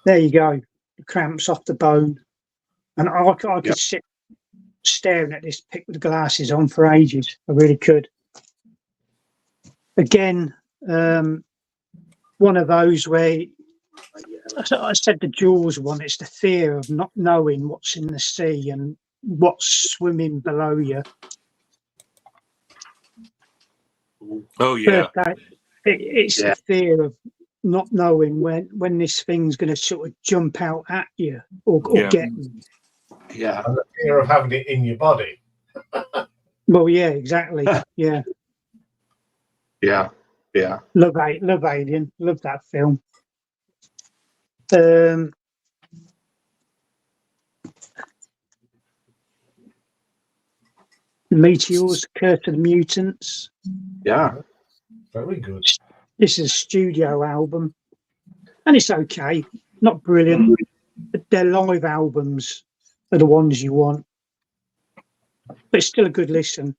there you go, the Cramps off the bone, and I could sit staring at this pic with the glasses on for ages. I really could. Again, one of those where I said the Jaws one. It's the fear of not knowing what's in the sea and what's swimming below you. Oh yeah. It's the fear of not knowing when this thing's going to sort of jump out at you or get you. Yeah. And the fear of having it in your body. Well, yeah, exactly. Yeah. Love Alien. Love that film. Meteors, Curse of the Mutants. Yeah. Very good. This is a studio album, and it's okay. Not brilliant, but their live albums are the ones you want. But it's still a good listen.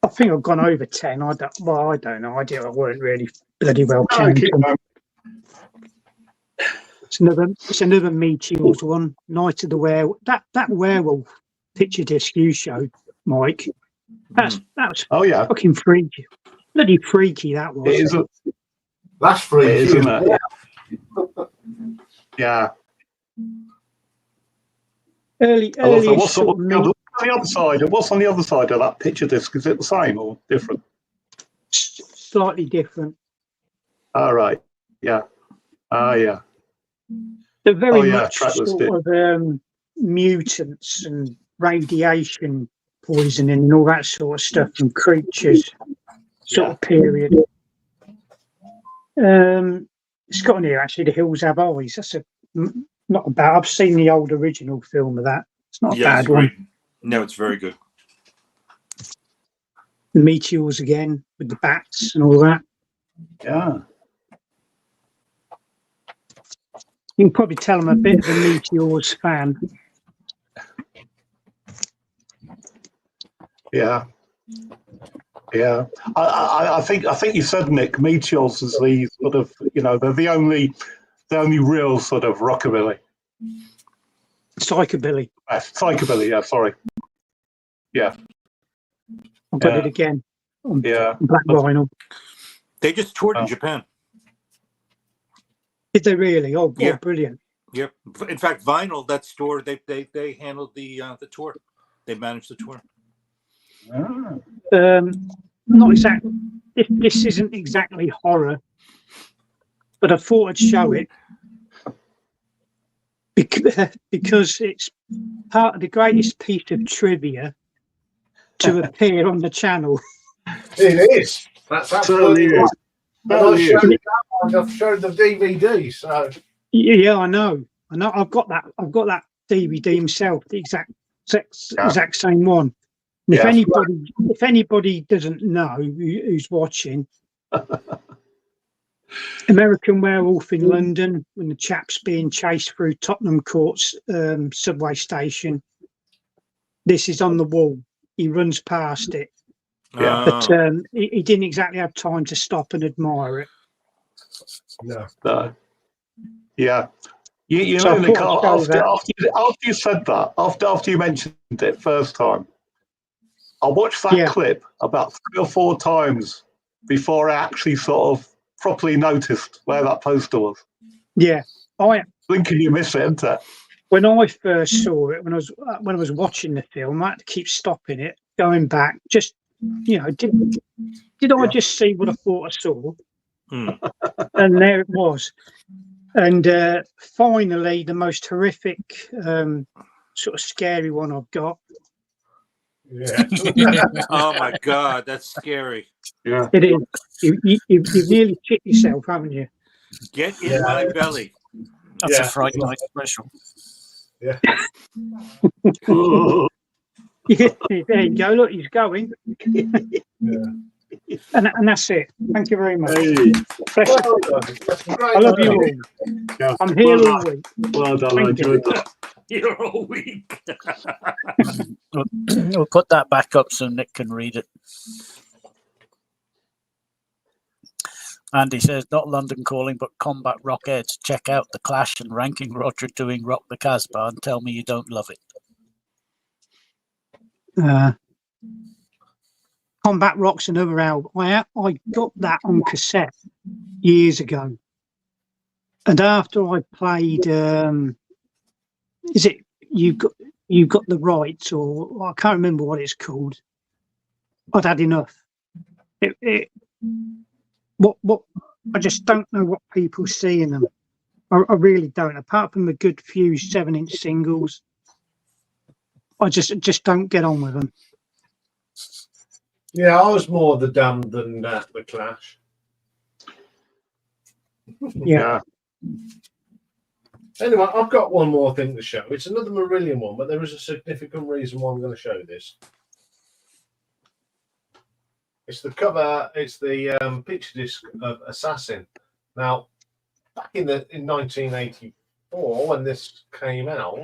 I think I've gone over 10. I don't know. I weren't really bloody well counting. It's another Meteors one. Night of the Werewolf. That werewolf picture disc you showed, Mike. That was Oh yeah, fucking freaky. Bloody freaky that was. it is. That's freaky, It is, isn't isn't it? it? Yeah. Early What's sort of on the other side? What's on the other side of that picture disc? Is it the same or different? slightly different. All right. Yeah. Yeah. They're very yeah, much trackless sort of mutants and radiation poisoning and all that sort of stuff from creatures sort of period. It's got on here actually. The Hills Have Eyes. That's not a bad. I've seen the old original film of that. It's not a bad one. Great. No, it's very good. The meteors again with the bats and all that. Yeah. You can probably tell I'm a bit of a Meteors fan. Yeah. Yeah. I think you said, Nick, Meteors is the sort of, they're the only real sort of rockabilly. Psychobilly. Psychobilly, yeah, sorry. Yeah. I've got it again. On black vinyl. They just toured in Japan. Did they really? Oh, Yeah. Brilliant. Yeah. In fact, Vinyl, that store, they handled the tour. They managed the tour. Not exactly. This isn't exactly horror, but I thought I'd show it because it's part of the greatest piece of trivia to appear on the channel. It is. That's absolutely right. I've showed the DVD, so Yeah, I know. I've got that DVD myself, the exact same one. And if anybody doesn't know who's watching, American Werewolf in London, when the chap's being chased through Tottenham Court's subway station, this is on the wall. He runs past it, but he didn't exactly have time to stop and admire it. No. Yeah. You So know, Nick, after after you said that, after you mentioned it first time, I watched that clip about 3 or 4 times before I actually sort of properly noticed where that poster was. Yeah, Thinking you miss it, isn't it? When I first saw it, when I was watching the film, I had to keep stopping it, going back. Just did I just see what I thought I saw? And there it was. And finally, the most horrific, sort of scary one I've got. yeah. Oh my God, that's scary. Yeah. It is. You've nearly shit yourself, haven't you? Get in my belly. That's a Fright Night special. Yeah. There you go. Look, he's going. And that's it. Thank you very much. Hey. I love you all. Yeah. I'm here all week. Well done. I enjoyed that. You're all weak. We'll put that back up so Nick can read it. Andy says, not London Calling, but Combat Rockheads. Check out The Clash and Ranking Roger doing Rock the Casbah and tell me you don't love it. Combat Rock's another album. I got that on cassette years ago. And after I played, is it You've Got the Rights, or I can't remember what it's called. I'd had enough. What I just don't know what people see in them. I really don't. Apart from a good few 7-inch singles, I just don't get on with them. Yeah, I was more the Damned than the Clash. Yeah. Anyway, I've got one more thing to show. It's another Marillion one, but there is a significant reason why I'm going to show this. It's the cover. It's the picture disc of Assassin. Now, back in 1984, when this came out,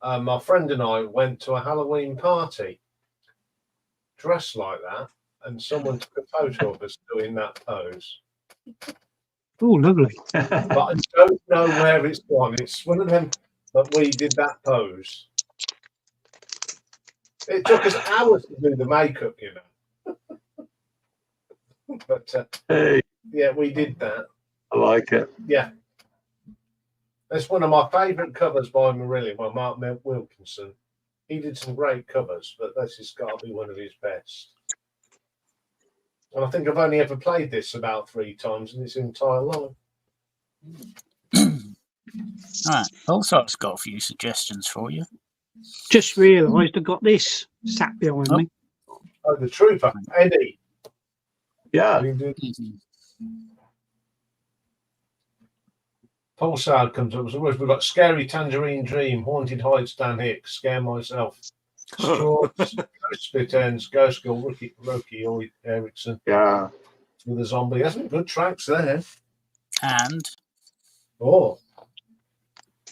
my friend and I went to a Halloween party dressed like that, and someone took a photo of us doing that pose. Oh, lovely. But I don't know where it's gone. It's one of them that we did that pose. It took us hours to do the makeup, you know. But Hey, yeah, we did that. I like it. Yeah. That's one of my favourite covers by Marillion, by Mark Wilkinson. He did some great covers, but this has got to be one of his best. And I think I've only ever played this about 3 times in its entire life. All right. Pulsar's got a few suggestions for you. Just realised I got this sat behind me. Oh, the Trooper, Eddie. Yeah. Pulsar comes up. We've got Scary Tangerine Dream, Haunted Heights, Dan Hicks, Scare Myself, Straws, Ghost Spit Ends, Ghost Girl, Rocky Erickson. Yeah. With a zombie. There's some good tracks there. And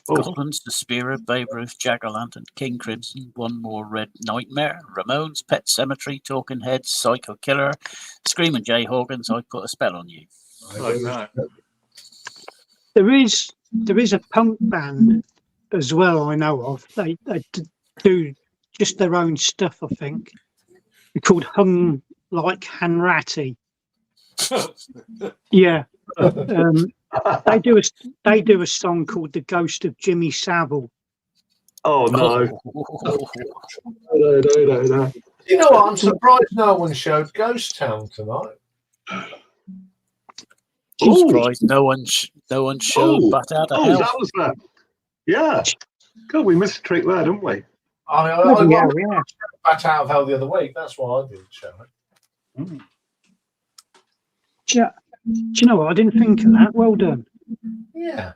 Collins, The Spirit, Babe Ruth, Jaggerlantern, King Crimson, One More Red Nightmare, Ramones, Pet Cemetery, Talking Heads, Psycho Killer, Screaming Jay Hawkins, I Put a Spell on You. Like that. There is a punk band as well I know of. They do just their own stuff, I think. They're called Hung Like Hanratty. Yeah. They do a song called The Ghost of Jimmy Savile. Oh no. No. You know what? I'm surprised no one showed Ghost Town tonight. I'm surprised no one showed Bat Out of Hell. That was that. Yeah. God, we missed a trick there, didn't we? I Bat Out of Hell the other week. That's why I didn't show it. Mm. Do you know what? I didn't think of that. Well done. Yeah.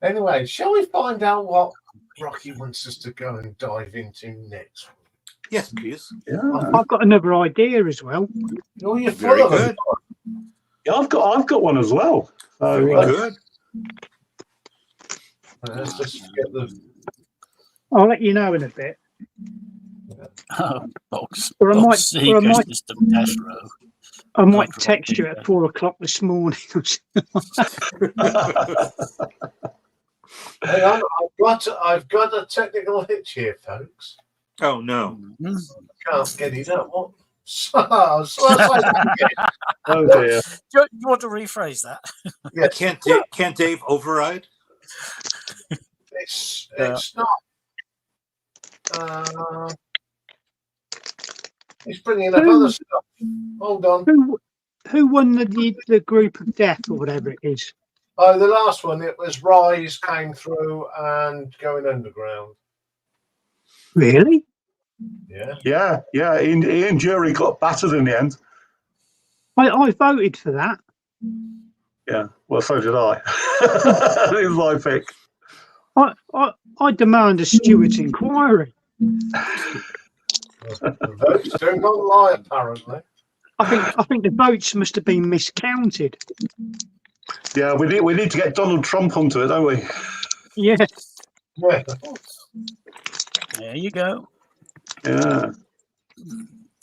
Anyway, shall we find out what Rocky wants us to go and dive into next week? Yes, please. Yeah. I've got another idea as well. Oh, you're Very full of good. them. Yeah, I've got one as well. So, Very good. Let's just get the. I'll let you know in a bit. Box Or System Death Row. I might text you at 4 o'clock this morning. Hang on, I've got a technical hitch here, folks. Oh no. Can't get it up. What? oh dear. Do you want to rephrase that? Yes. Can't Dave override? It's not. He's bringing up other stuff. Hold on. Who won the group of death or whatever it is? Oh, the last one, it was Rise came through and Going Underground. Really? Yeah. Yeah. Ian Jury got battered in the end. I voted for that. Yeah. Well, so did I. It was my pick. I demand a Stewart's inquiry. The votes do not lie, apparently. I think the votes must have been miscounted. Yeah, we need to get Donald Trump onto it, don't we? Yeah. Yeah. There you go. Yeah.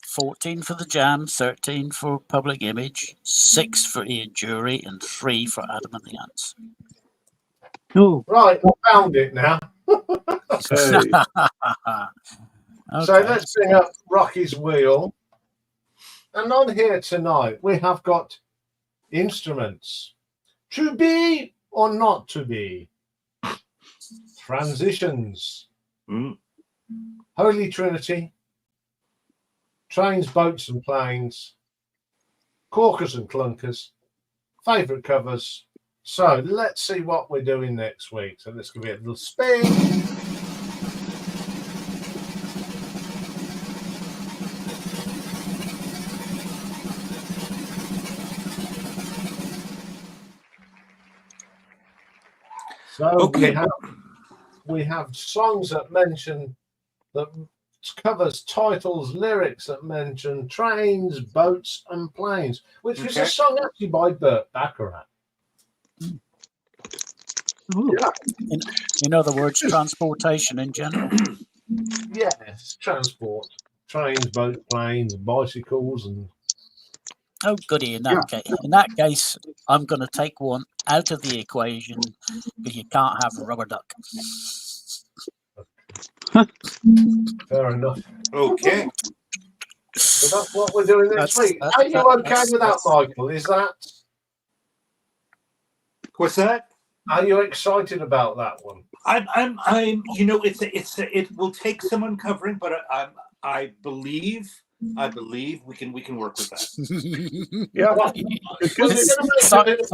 14 for the Jam, 13 for Public Image, 6 for Ian Jury, and 3 for Adam and the Ants. Oh. Right, I found it now. Hey. Okay. So let's bring up Rocky's Wheel. And on here tonight, we have got instruments. To be or not to be. Transitions. Holy Trinity. Trains, Boats and Planes. Corkers and Clunkers. Favourite covers. So let's see what we're doing next week. So let's give it a little spin. So Okay. we have songs that mention that covers titles, lyrics that mention trains, boats, and planes, which is a song actually by Burt Bacharach. Yeah. In other words, transportation in general. Yes, transport, trains, boats, planes, bicycles, and Oh, goody! In that case, I'm going to take one out of the equation because you can't have a rubber duck. Fair enough. Okay. So that's what we're doing next week. Are you okay with that, Michael? Is that? What's that? Are you excited about that one? I'm. You know, it will take some uncovering, but I believe we can work with that. Yeah. Well, Good, we're good. gonna make a bit of-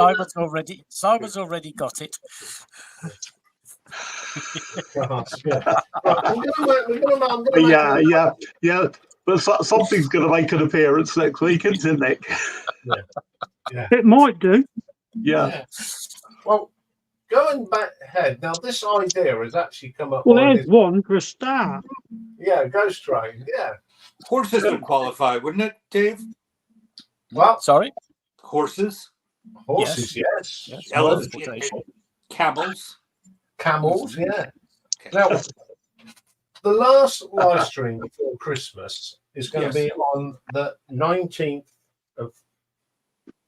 Simon's already got it. Yeah. Right, we're gonna make Yeah. But something's going to make an appearance next week, isn't it, Nick? It might do. Yeah. Well, going back ahead, now this idea has actually come up. Well, by there's this- one for a start. Yeah, Ghost Train. Yeah. Horses would qualify, wouldn't it, Dave? Well, Sorry? Horses, horses, yes. Yes. Elephants, Transportation. camels. Camels, yeah. Okay. Now, the last live stream before Christmas is going to Yes. be on the 19th of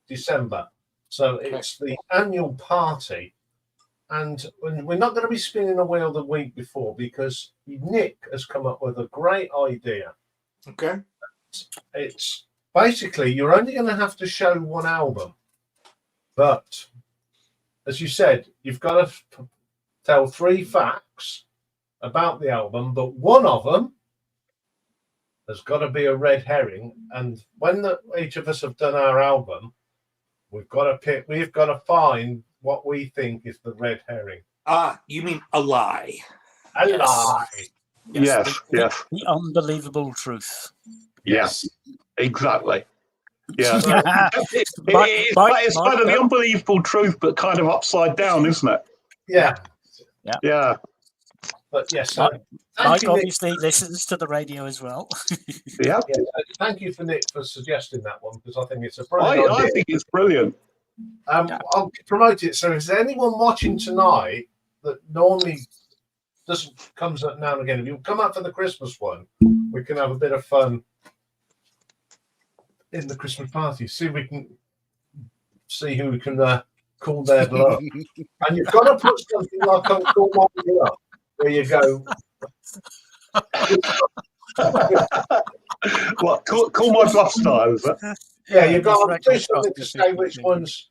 December. So it's the annual party. And we're not going to be spinning a wheel the week before because Nick has come up with a great idea. Okay. It's basically you're only going to have to show one album. But as you said, you've got to tell 3 facts about the album, but one of them has got to be a red herring. And when each of us have done our album, we've got to find what we think is the red herring. You mean a lie? A Yes. lie. Yes. The unbelievable truth. Yes. Exactly. Yeah. But- It's kind of the unbelievable truth, but kind of upside down, isn't it? Yeah. Yeah. But yes, Mike- thank Mike you, Nick. obviously listens to the radio as well. Yeah. Yeah, thank you for Nick for suggesting that one because I think it's a brilliant I idea. think it's brilliant. I'll promote it. So, if there's anyone watching tonight that normally comes up now and again, if you come up for the Christmas one, we can have a bit of fun in the Christmas party. See if we can see who we can call their bluff. And you've got to put something like "Call My Bluff," where you go. What? Call my bluff style, is it? Yeah, you've got to do Record something to say which one's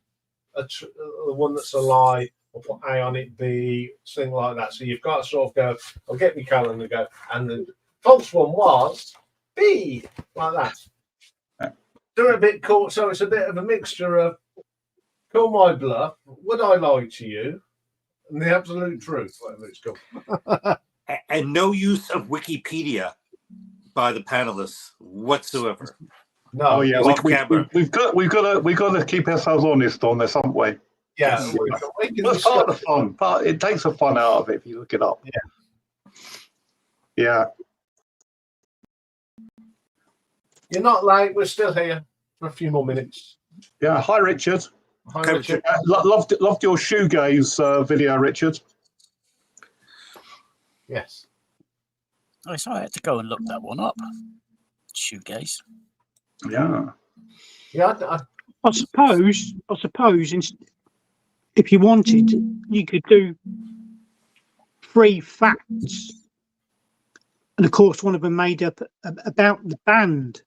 the one that's a lie, or put A on it, B, something like that. So you've got to sort of go, I'll get my calendar and go, and the false one was B, like that. Do it a bit cool, so it's a bit of a mixture of call my bluff, would I lie to you, and the absolute truth, whatever it's called. And no use of Wikipedia by the panelists whatsoever. No, Oh yeah, Off camera. we've got to keep ourselves honest on this, haven't we? yeah, Yes. we can That's part of the discuss. fun. But it takes the fun out of it if you look it up. Yeah. You're not late, we're still here for a few more minutes. Yeah. Hi, Richard. Hi, Okay, Richard. Loved your shoegaze video, Richard. Yes. Oh, so I had to go and look that one up. Shoegaze. Yeah. Yeah, I suppose, if you wanted, you could do 3 facts, and of course, one of them made up about the band.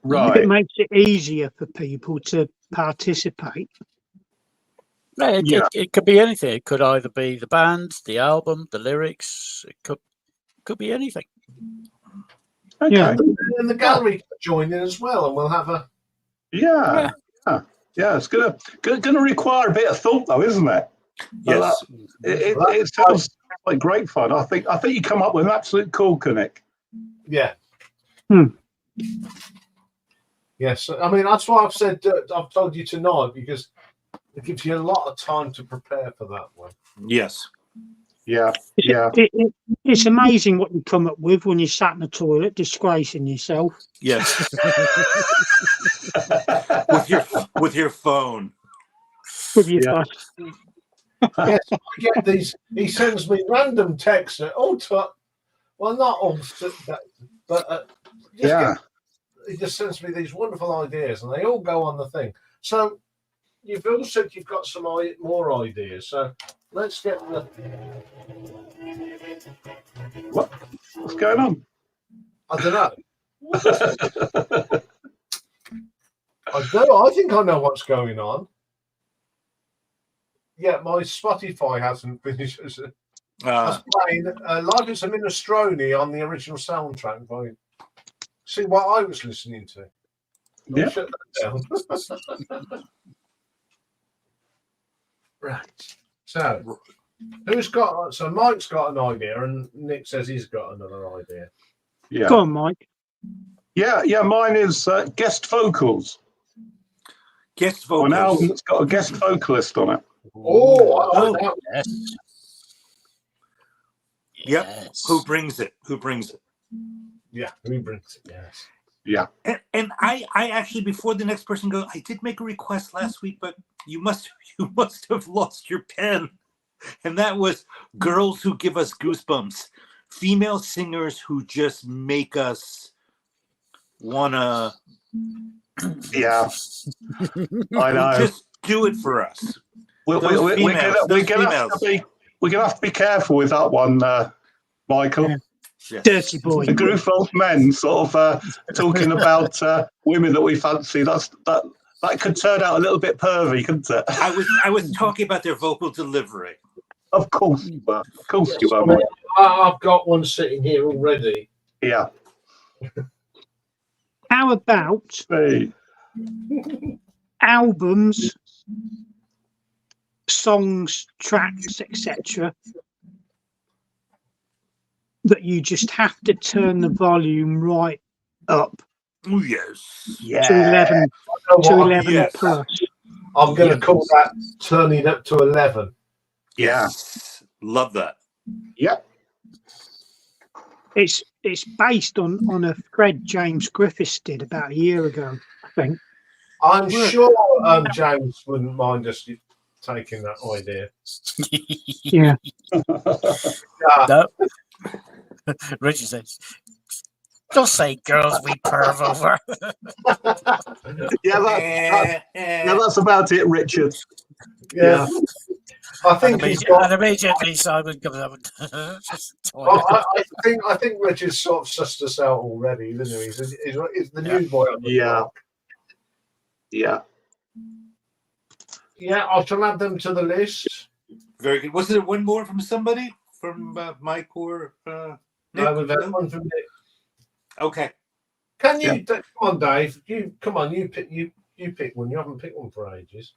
Right. It makes it easier for people to participate. No, it could be anything. It could either be the band, the album, the lyrics. It could be anything. Okay. Yeah. and the gallery can join in as well, and we'll have a. Yeah. It's gonna require a bit of thought, though, isn't it? Yes. It sounds like great fun. I think you come up with an absolute cool Nick. Yeah. Hmm. Yes, I mean that's why I've said I've told you tonight because it gives you a lot of time to prepare for that one. Yes. Yeah. Yeah. It's amazing what you come up with when you're sat in the toilet disgracing yourself. Yes. with your phone. With your Yeah. phone. Yes, I get these. He sends me random texts. Well, not all, but Yeah. he just sends me these wonderful ideas, and they all go on the thing. So you've all said you've got some more ideas, so let's get the. What's going on? I don't know. I think I know what's going on. Yeah, my Spotify hasn't finished. I was playing Life is a Minestrone on the original soundtrack. See what I was listening to. Yeah. Shut that down. Right. So, who's got? So Mike's got an idea, and Nick says he's got another idea. Yeah. Go on, Mike. Yeah. Mine is guest vocals. Guest An vocals. album that's got a guest vocalist on it. Oh, I like that. Yes. Yep. Yes. Who brings it? Yeah, who brings it? Yes. Yeah. And I actually, before the next person goes, I did make a request last week, but you must have lost your pen. And that was girls who give us goosebumps, female singers who just make us wanna. Yeah. I know. Just do it for us. We're gonna have to be careful with that one, Michael. Yeah. Yes. Dirty boy. A group of men sort of talking about women that we fancy. That could turn out a little bit pervy, couldn't it? I was talking about their vocal delivery. Of course you were. Of course you were. Well, Mate. I've got one sitting here already. Yeah. How about Hey. albums, songs, tracks, etc., that you just have to turn the volume right up Oh yes. to 11, to 11 Yes. plus? I'm going to call that turning up to 11. Yes. Love that. Yeah. It's based on a thread James Griffiths did about a year ago, I think. I'm sure James wouldn't mind us taking that idea. Yeah. No. Richard says, "Don't say girls we perv over." That's about it, Richard. Yeah. I think And immediately Simon comes up and I think Richard's sort of sussed us out already, isn't he? He's the new boy on the block. Yeah. Yeah, I shall add them to the list. Very good. Was there one more from somebody? From Mike or Nick? We've had one from Nick. Okay. Can you come on, Dave? You pick one. You haven't picked one for ages.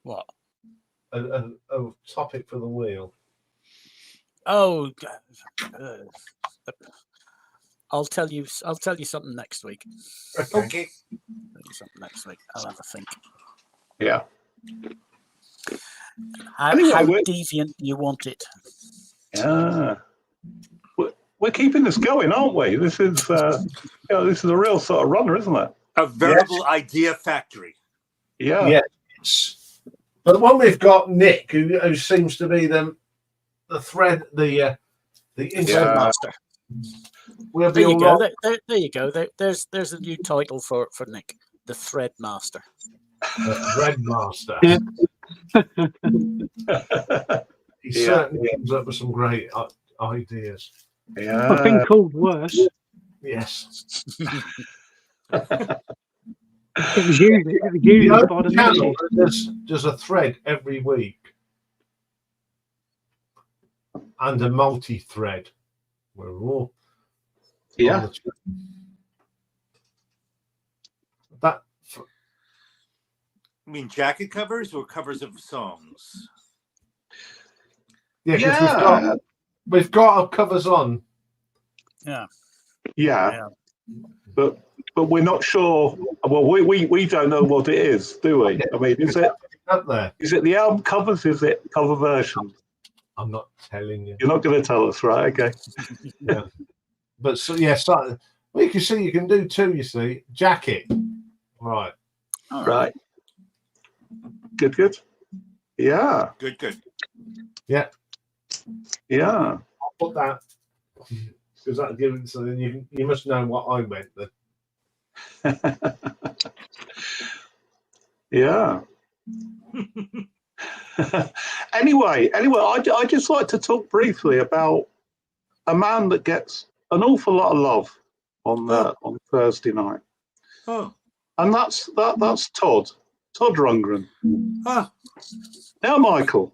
what? A topic for the wheel. Oh, I'll tell you something next week. Okay. Tell you something next week. I'll have a think. Yeah. How Anyway, deviant do you want it? Yeah. We're keeping this going, aren't we? This is this is a real sort of runner, isn't it? A veritable idea factory. Yeah. Yes. But when we've got Nick, who seems to be the thread, the internet Master. We'll There be you all go. right. There you go. There's a new title for Nick, the Thread Master. The Thread Master. He certainly comes up with some great ideas. Yeah. I've been called worse. Yes. It was usually The by the channel message. there's a thread every week and a multi-thread. We're all Yeah. on that. I mean, jacket covers or covers of songs? Yeah, because we've got our covers on. Yeah. But we're not sure. Well, we don't know what it is, do we? I mean, is it Up there. Is it the album covers? Is it cover versions? I'm not telling you. You're not going to tell us, right? Okay. Yeah. But so well, you can see you can do two. You see, jacket. Right. All Right. Good. Yeah. Good. Yeah. I'll put that because that'll give it. So then you must know what I meant. Then. Yeah. Anyway, I just like to talk briefly about a man that gets an awful lot of love on Thursday night, Oh, and that's Todd Rundgren. ah, Now, Michael,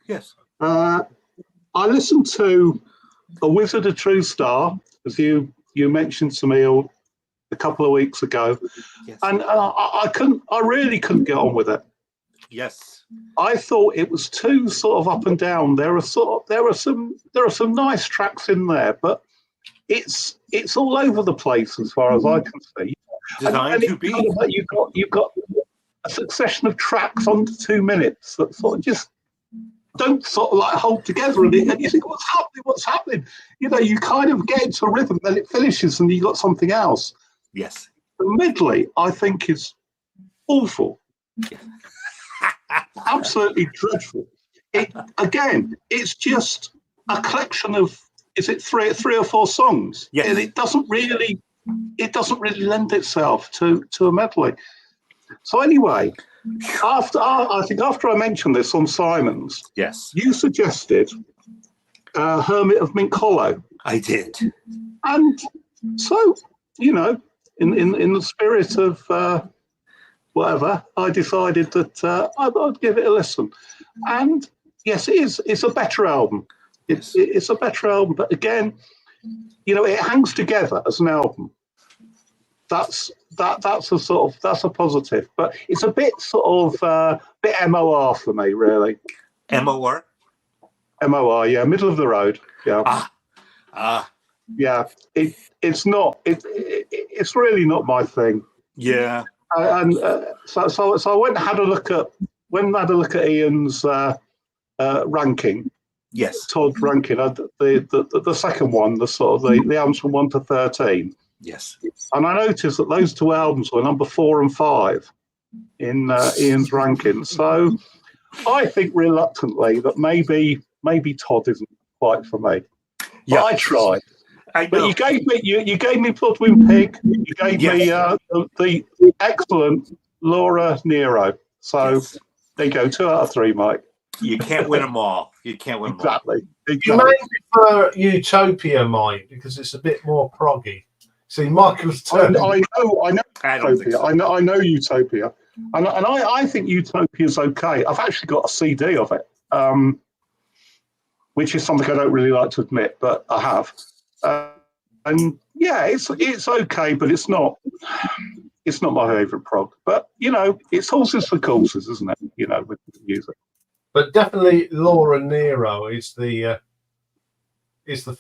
yes. I listened to A Wizard of True Star, as you mentioned to me a couple of weeks ago, Yes. and I really couldn't get on with it. Yes. I thought it was too sort of up and down. There are some nice tracks in there, but it's all over the place as far as I can see. Designed to be. You've got a succession of tracks under 2 minutes that sort of just don't sort of like hold together, and you think, what's happening? You know, you kind of get into a rhythm, then it finishes, and you got something else. Yes. The medley, I think, is awful. Absolutely dreadful. It's just a collection of, is it three or four songs? Yes. And it doesn't really lend itself to a medley. So anyway, after I mentioned this on Simon's, Yes. you suggested Hermit of Mink Hollow. I did. And so, you know, in the spirit of whatever, I decided that I'd give it a listen. And yes, it is. It's a better album. It's a better album. But again, you know, it hangs together as an album. That's a positive. But it's a bit sort of bit MOR for me, really. MOR? MOR, yeah, middle of the road. Yeah. Yeah. It's not. It's really not my thing. Yeah. So I went and had a look at Iain's ranking. Yes. Todd's ranking. The second one, the albums from 1 to 13. Yes. And I noticed that those two albums were number 4 and 5 in Iain's ranking. So I think reluctantly that maybe Todd isn't quite for me. But Yeah. I tried. I know. But you gave me Bloodwind Pig. You gave me the excellent Laura Nero. So there you go, 2 out of 3, Mike. You can't win them all. You can't win them all. Exactly. You may prefer Utopia, Mike, because it's a bit more proggy. See, Michael's turn. I know I don't think Utopia. so. I know Utopia, and I think Utopia's okay. I've actually got a CD of it, which is something I don't really like to admit, but I have. And yeah, it's okay, but it's not my favourite prog. But you know, it's horses for courses, isn't it? You know, with music. But definitely, Laura Nero is the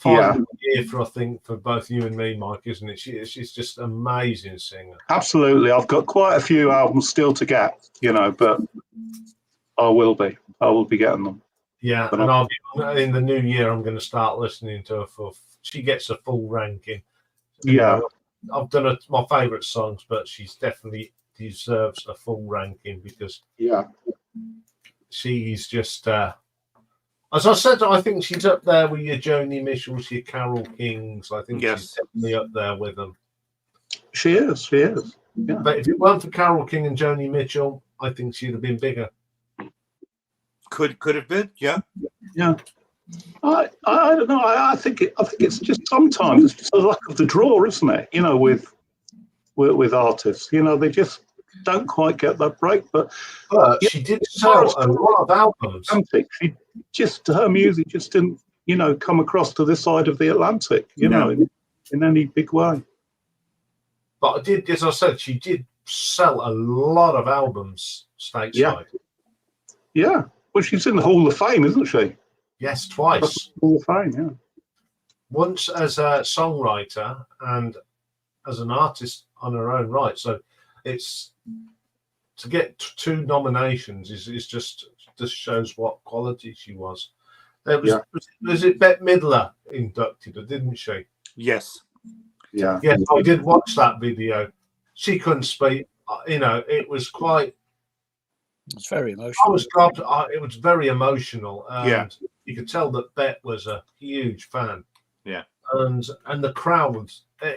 final year for, I think, for both you and me, Mike, isn't it? She's just an amazing singer. Absolutely, I've got quite a few albums still to get, you know, but I will be getting them. Yeah, but and in the new year, I'm going to start listening to her she gets a full ranking. Yeah, I've done my favourite songs, but she's definitely deserves a full ranking because she's just, as I said, I think she's up there with your Joni Mitchells, your Carole Kings. I think she's definitely up there with them. She is. Yeah. But if it weren't for Carole King and Joni Mitchell, I think she'd have been bigger. Could have been, yeah. I don't know. I think it's just sometimes it's just a luck of the draw, isn't it? You know, with artists, you know, they just don't quite get that break. But she did sell a lot of albums. Her music just didn't, you know, come across to this side of the Atlantic, you know, in any big way. But as I said, she did sell a lot of albums stateside. Yeah. Well, she's in the Hall of Fame, isn't she? Yes, twice. Hall of Fame, yeah. Once as a songwriter and as an artist on her own right. So it's to get 2 nominations is just shows what quality she was. Was it Bette Midler inducted, or didn't she? Yes. Yeah. Yes, I did watch that video. She couldn't speak. You know, it was quite. It's very emotional. It was very emotional, and you could tell that Bette was a huge fan. Yeah, and the crowd,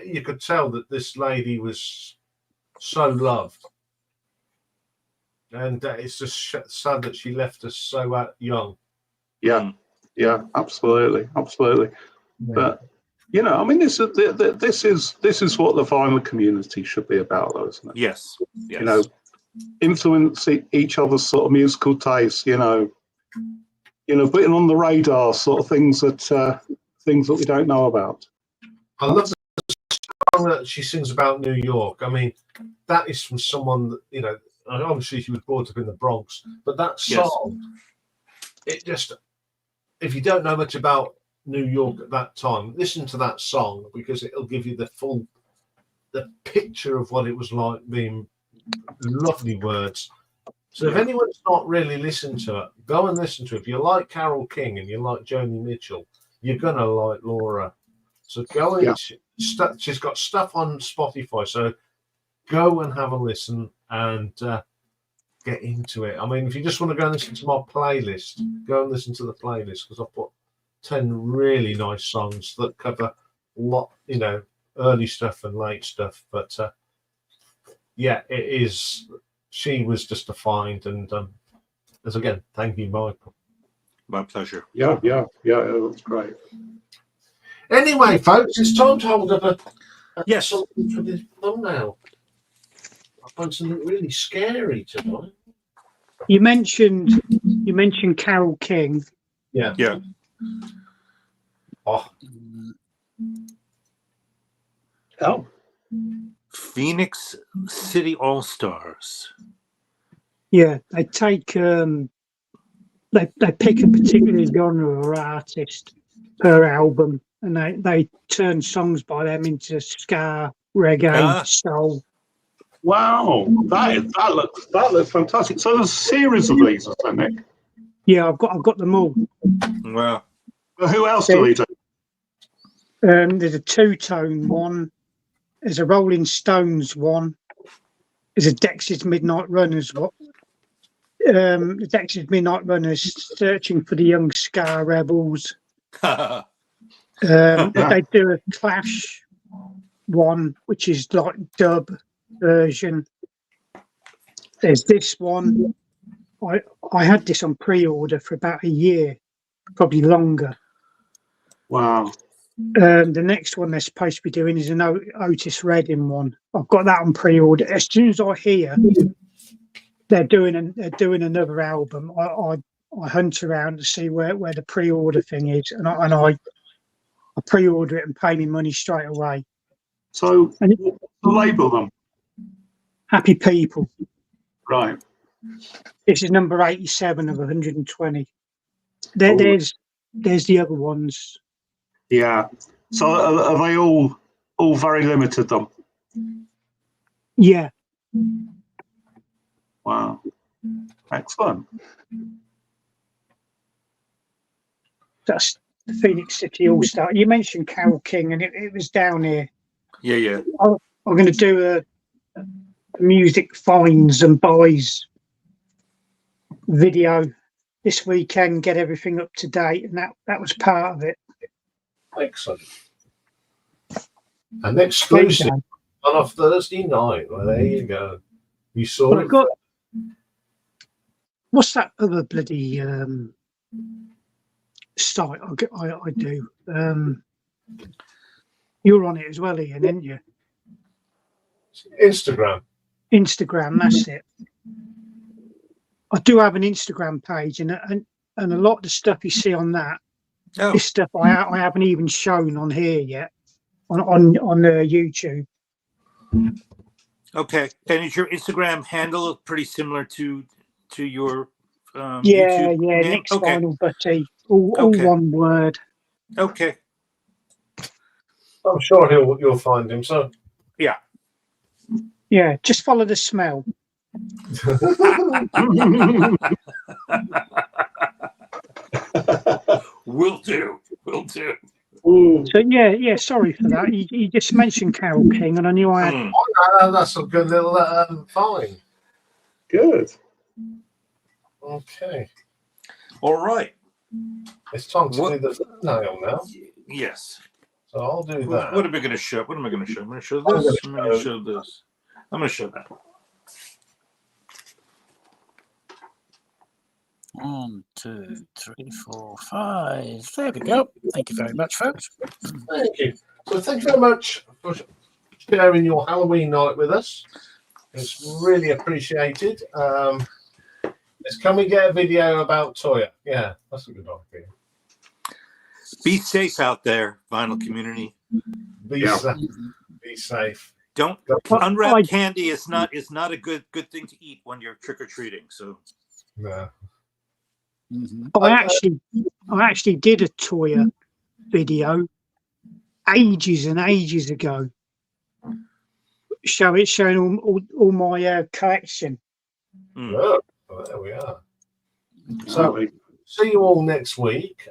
you could tell that this lady was so loved. and it's just sad that she left us so young. Yeah, yeah, absolutely. Yeah. But you know, I mean, this is what the vinyl community should be about, though, isn't it? Yes. You know, influence each other's sort of musical tastes. You know, putting on the radar sort of things that we don't know about. I love the song that she sings about New York. I mean, that is from someone that, you know, obviously she was brought up in the Bronx, but that song, it just, if you don't know much about New York at that time, listen to that song because it'll give you the picture of what it was like, being lovely words. So if anyone's not really listened to it, go and listen to it. If you like Carole King and you like Joni Mitchell, you're gonna like Laura. So go and she's got stuff on Spotify. So go and have a listen and get into it. I mean, if you just want to go and listen to my playlist, go and listen to the playlist because I've put 10 really nice songs that cover a lot, you know, early stuff and late stuff. But yeah, it is. She was just a find, and as again, thank you, Michael. My pleasure. Yeah, that's great. Anyway, folks, it's time to hold up a Yes. something for the thumbnail. I find something really scary tonight. You mentioned Carole King. Yeah. Yeah. Oh, Oh, Phoenix City All Stars. Yeah, they take they pick a particular genre or artist per album, and they turn songs by them into ska, reggae, soul. wow, that looks fantastic. So there's a series of these, isn't there, Nick? Yeah, I've got them all. Wow. Well, who else do they do? There's a two-tone one. There's a Rolling Stones one. There's a Dexys Midnight Runners one. The Dexys Midnight Runners searching for the young ska rebels. They do a Clash one, which is like dub version. There's this one. I had this on pre-order for about a year, probably longer. Wow. The next one they're supposed to be doing is an Otis Redding one. I've got that on pre-order. As soon as I hear they're doing another album, I hunt around to see where the pre-order thing is, and I pre-order it and pay me money straight away. So label them. Happy People. Right. This is number 87 of 120. There's the other ones. Yeah. So are they all very limited then? Yeah. Wow. Excellent. That's the Phoenix City All Star. You mentioned Carole King, and it was down here. Yeah. I'm going to do a music finds and buys video this weekend, get everything up to date, and that was part of it. excellent. An exclusive on a Thursday night. Well, there you go. You saw it. What's that other bloody site I do? You're on it as well, Iain, aren't you? Instagram. Instagram, that's it. I do have an Instagram page, and a lot of the stuff you see on that is stuff I haven't even shown on here yet on YouTube. Okay. And is your Instagram handle pretty similar to your Yeah, YouTube name? Nick's Okay. Vinyl Butty, all one word. Okay. I'm sure you'll find him. So Yeah, just follow the smell. Will do. So yeah. Sorry for that. You just mentioned Carole King, and I knew I had. that's a good little find. Good. Okay. All right. It's time to do the thumbnail now. Yes. So I'll do What that. am I going to show? What am I going to show? I'm going to show this. I'm going to show this. I'm going to show that. 1, 2, 3, 4, 5. There we go. Thank you very much, folks. Thank you. So thank you very much for sharing your Halloween night with us. It's really appreciated. Can we get a video about Toya? Yeah, that's a good idea. Be safe out there, vinyl community. Be safe. Be safe. Don't unwrap candy is not a good thing to eat when you're trick or treating. So No. I actually did a Toya video ages and ages ago. Showing all my collection. Oh, well, there we are. So see you all next week.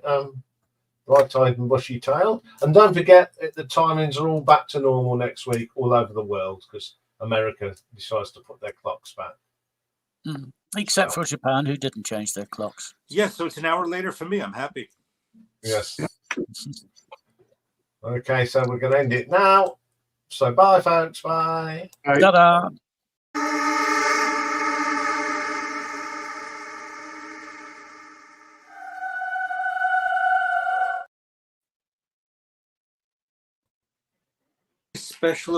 Bright-eyed and bushy-tailed, and don't forget the timings are all back to normal next week all over the world because America decides to put their clocks back. Except for Japan, who didn't change their clocks. yeah, so it's an hour later for me. I'm happy. Yes. Okay, so we're going to end it now. So bye, folks. Bye. Ta-da! Special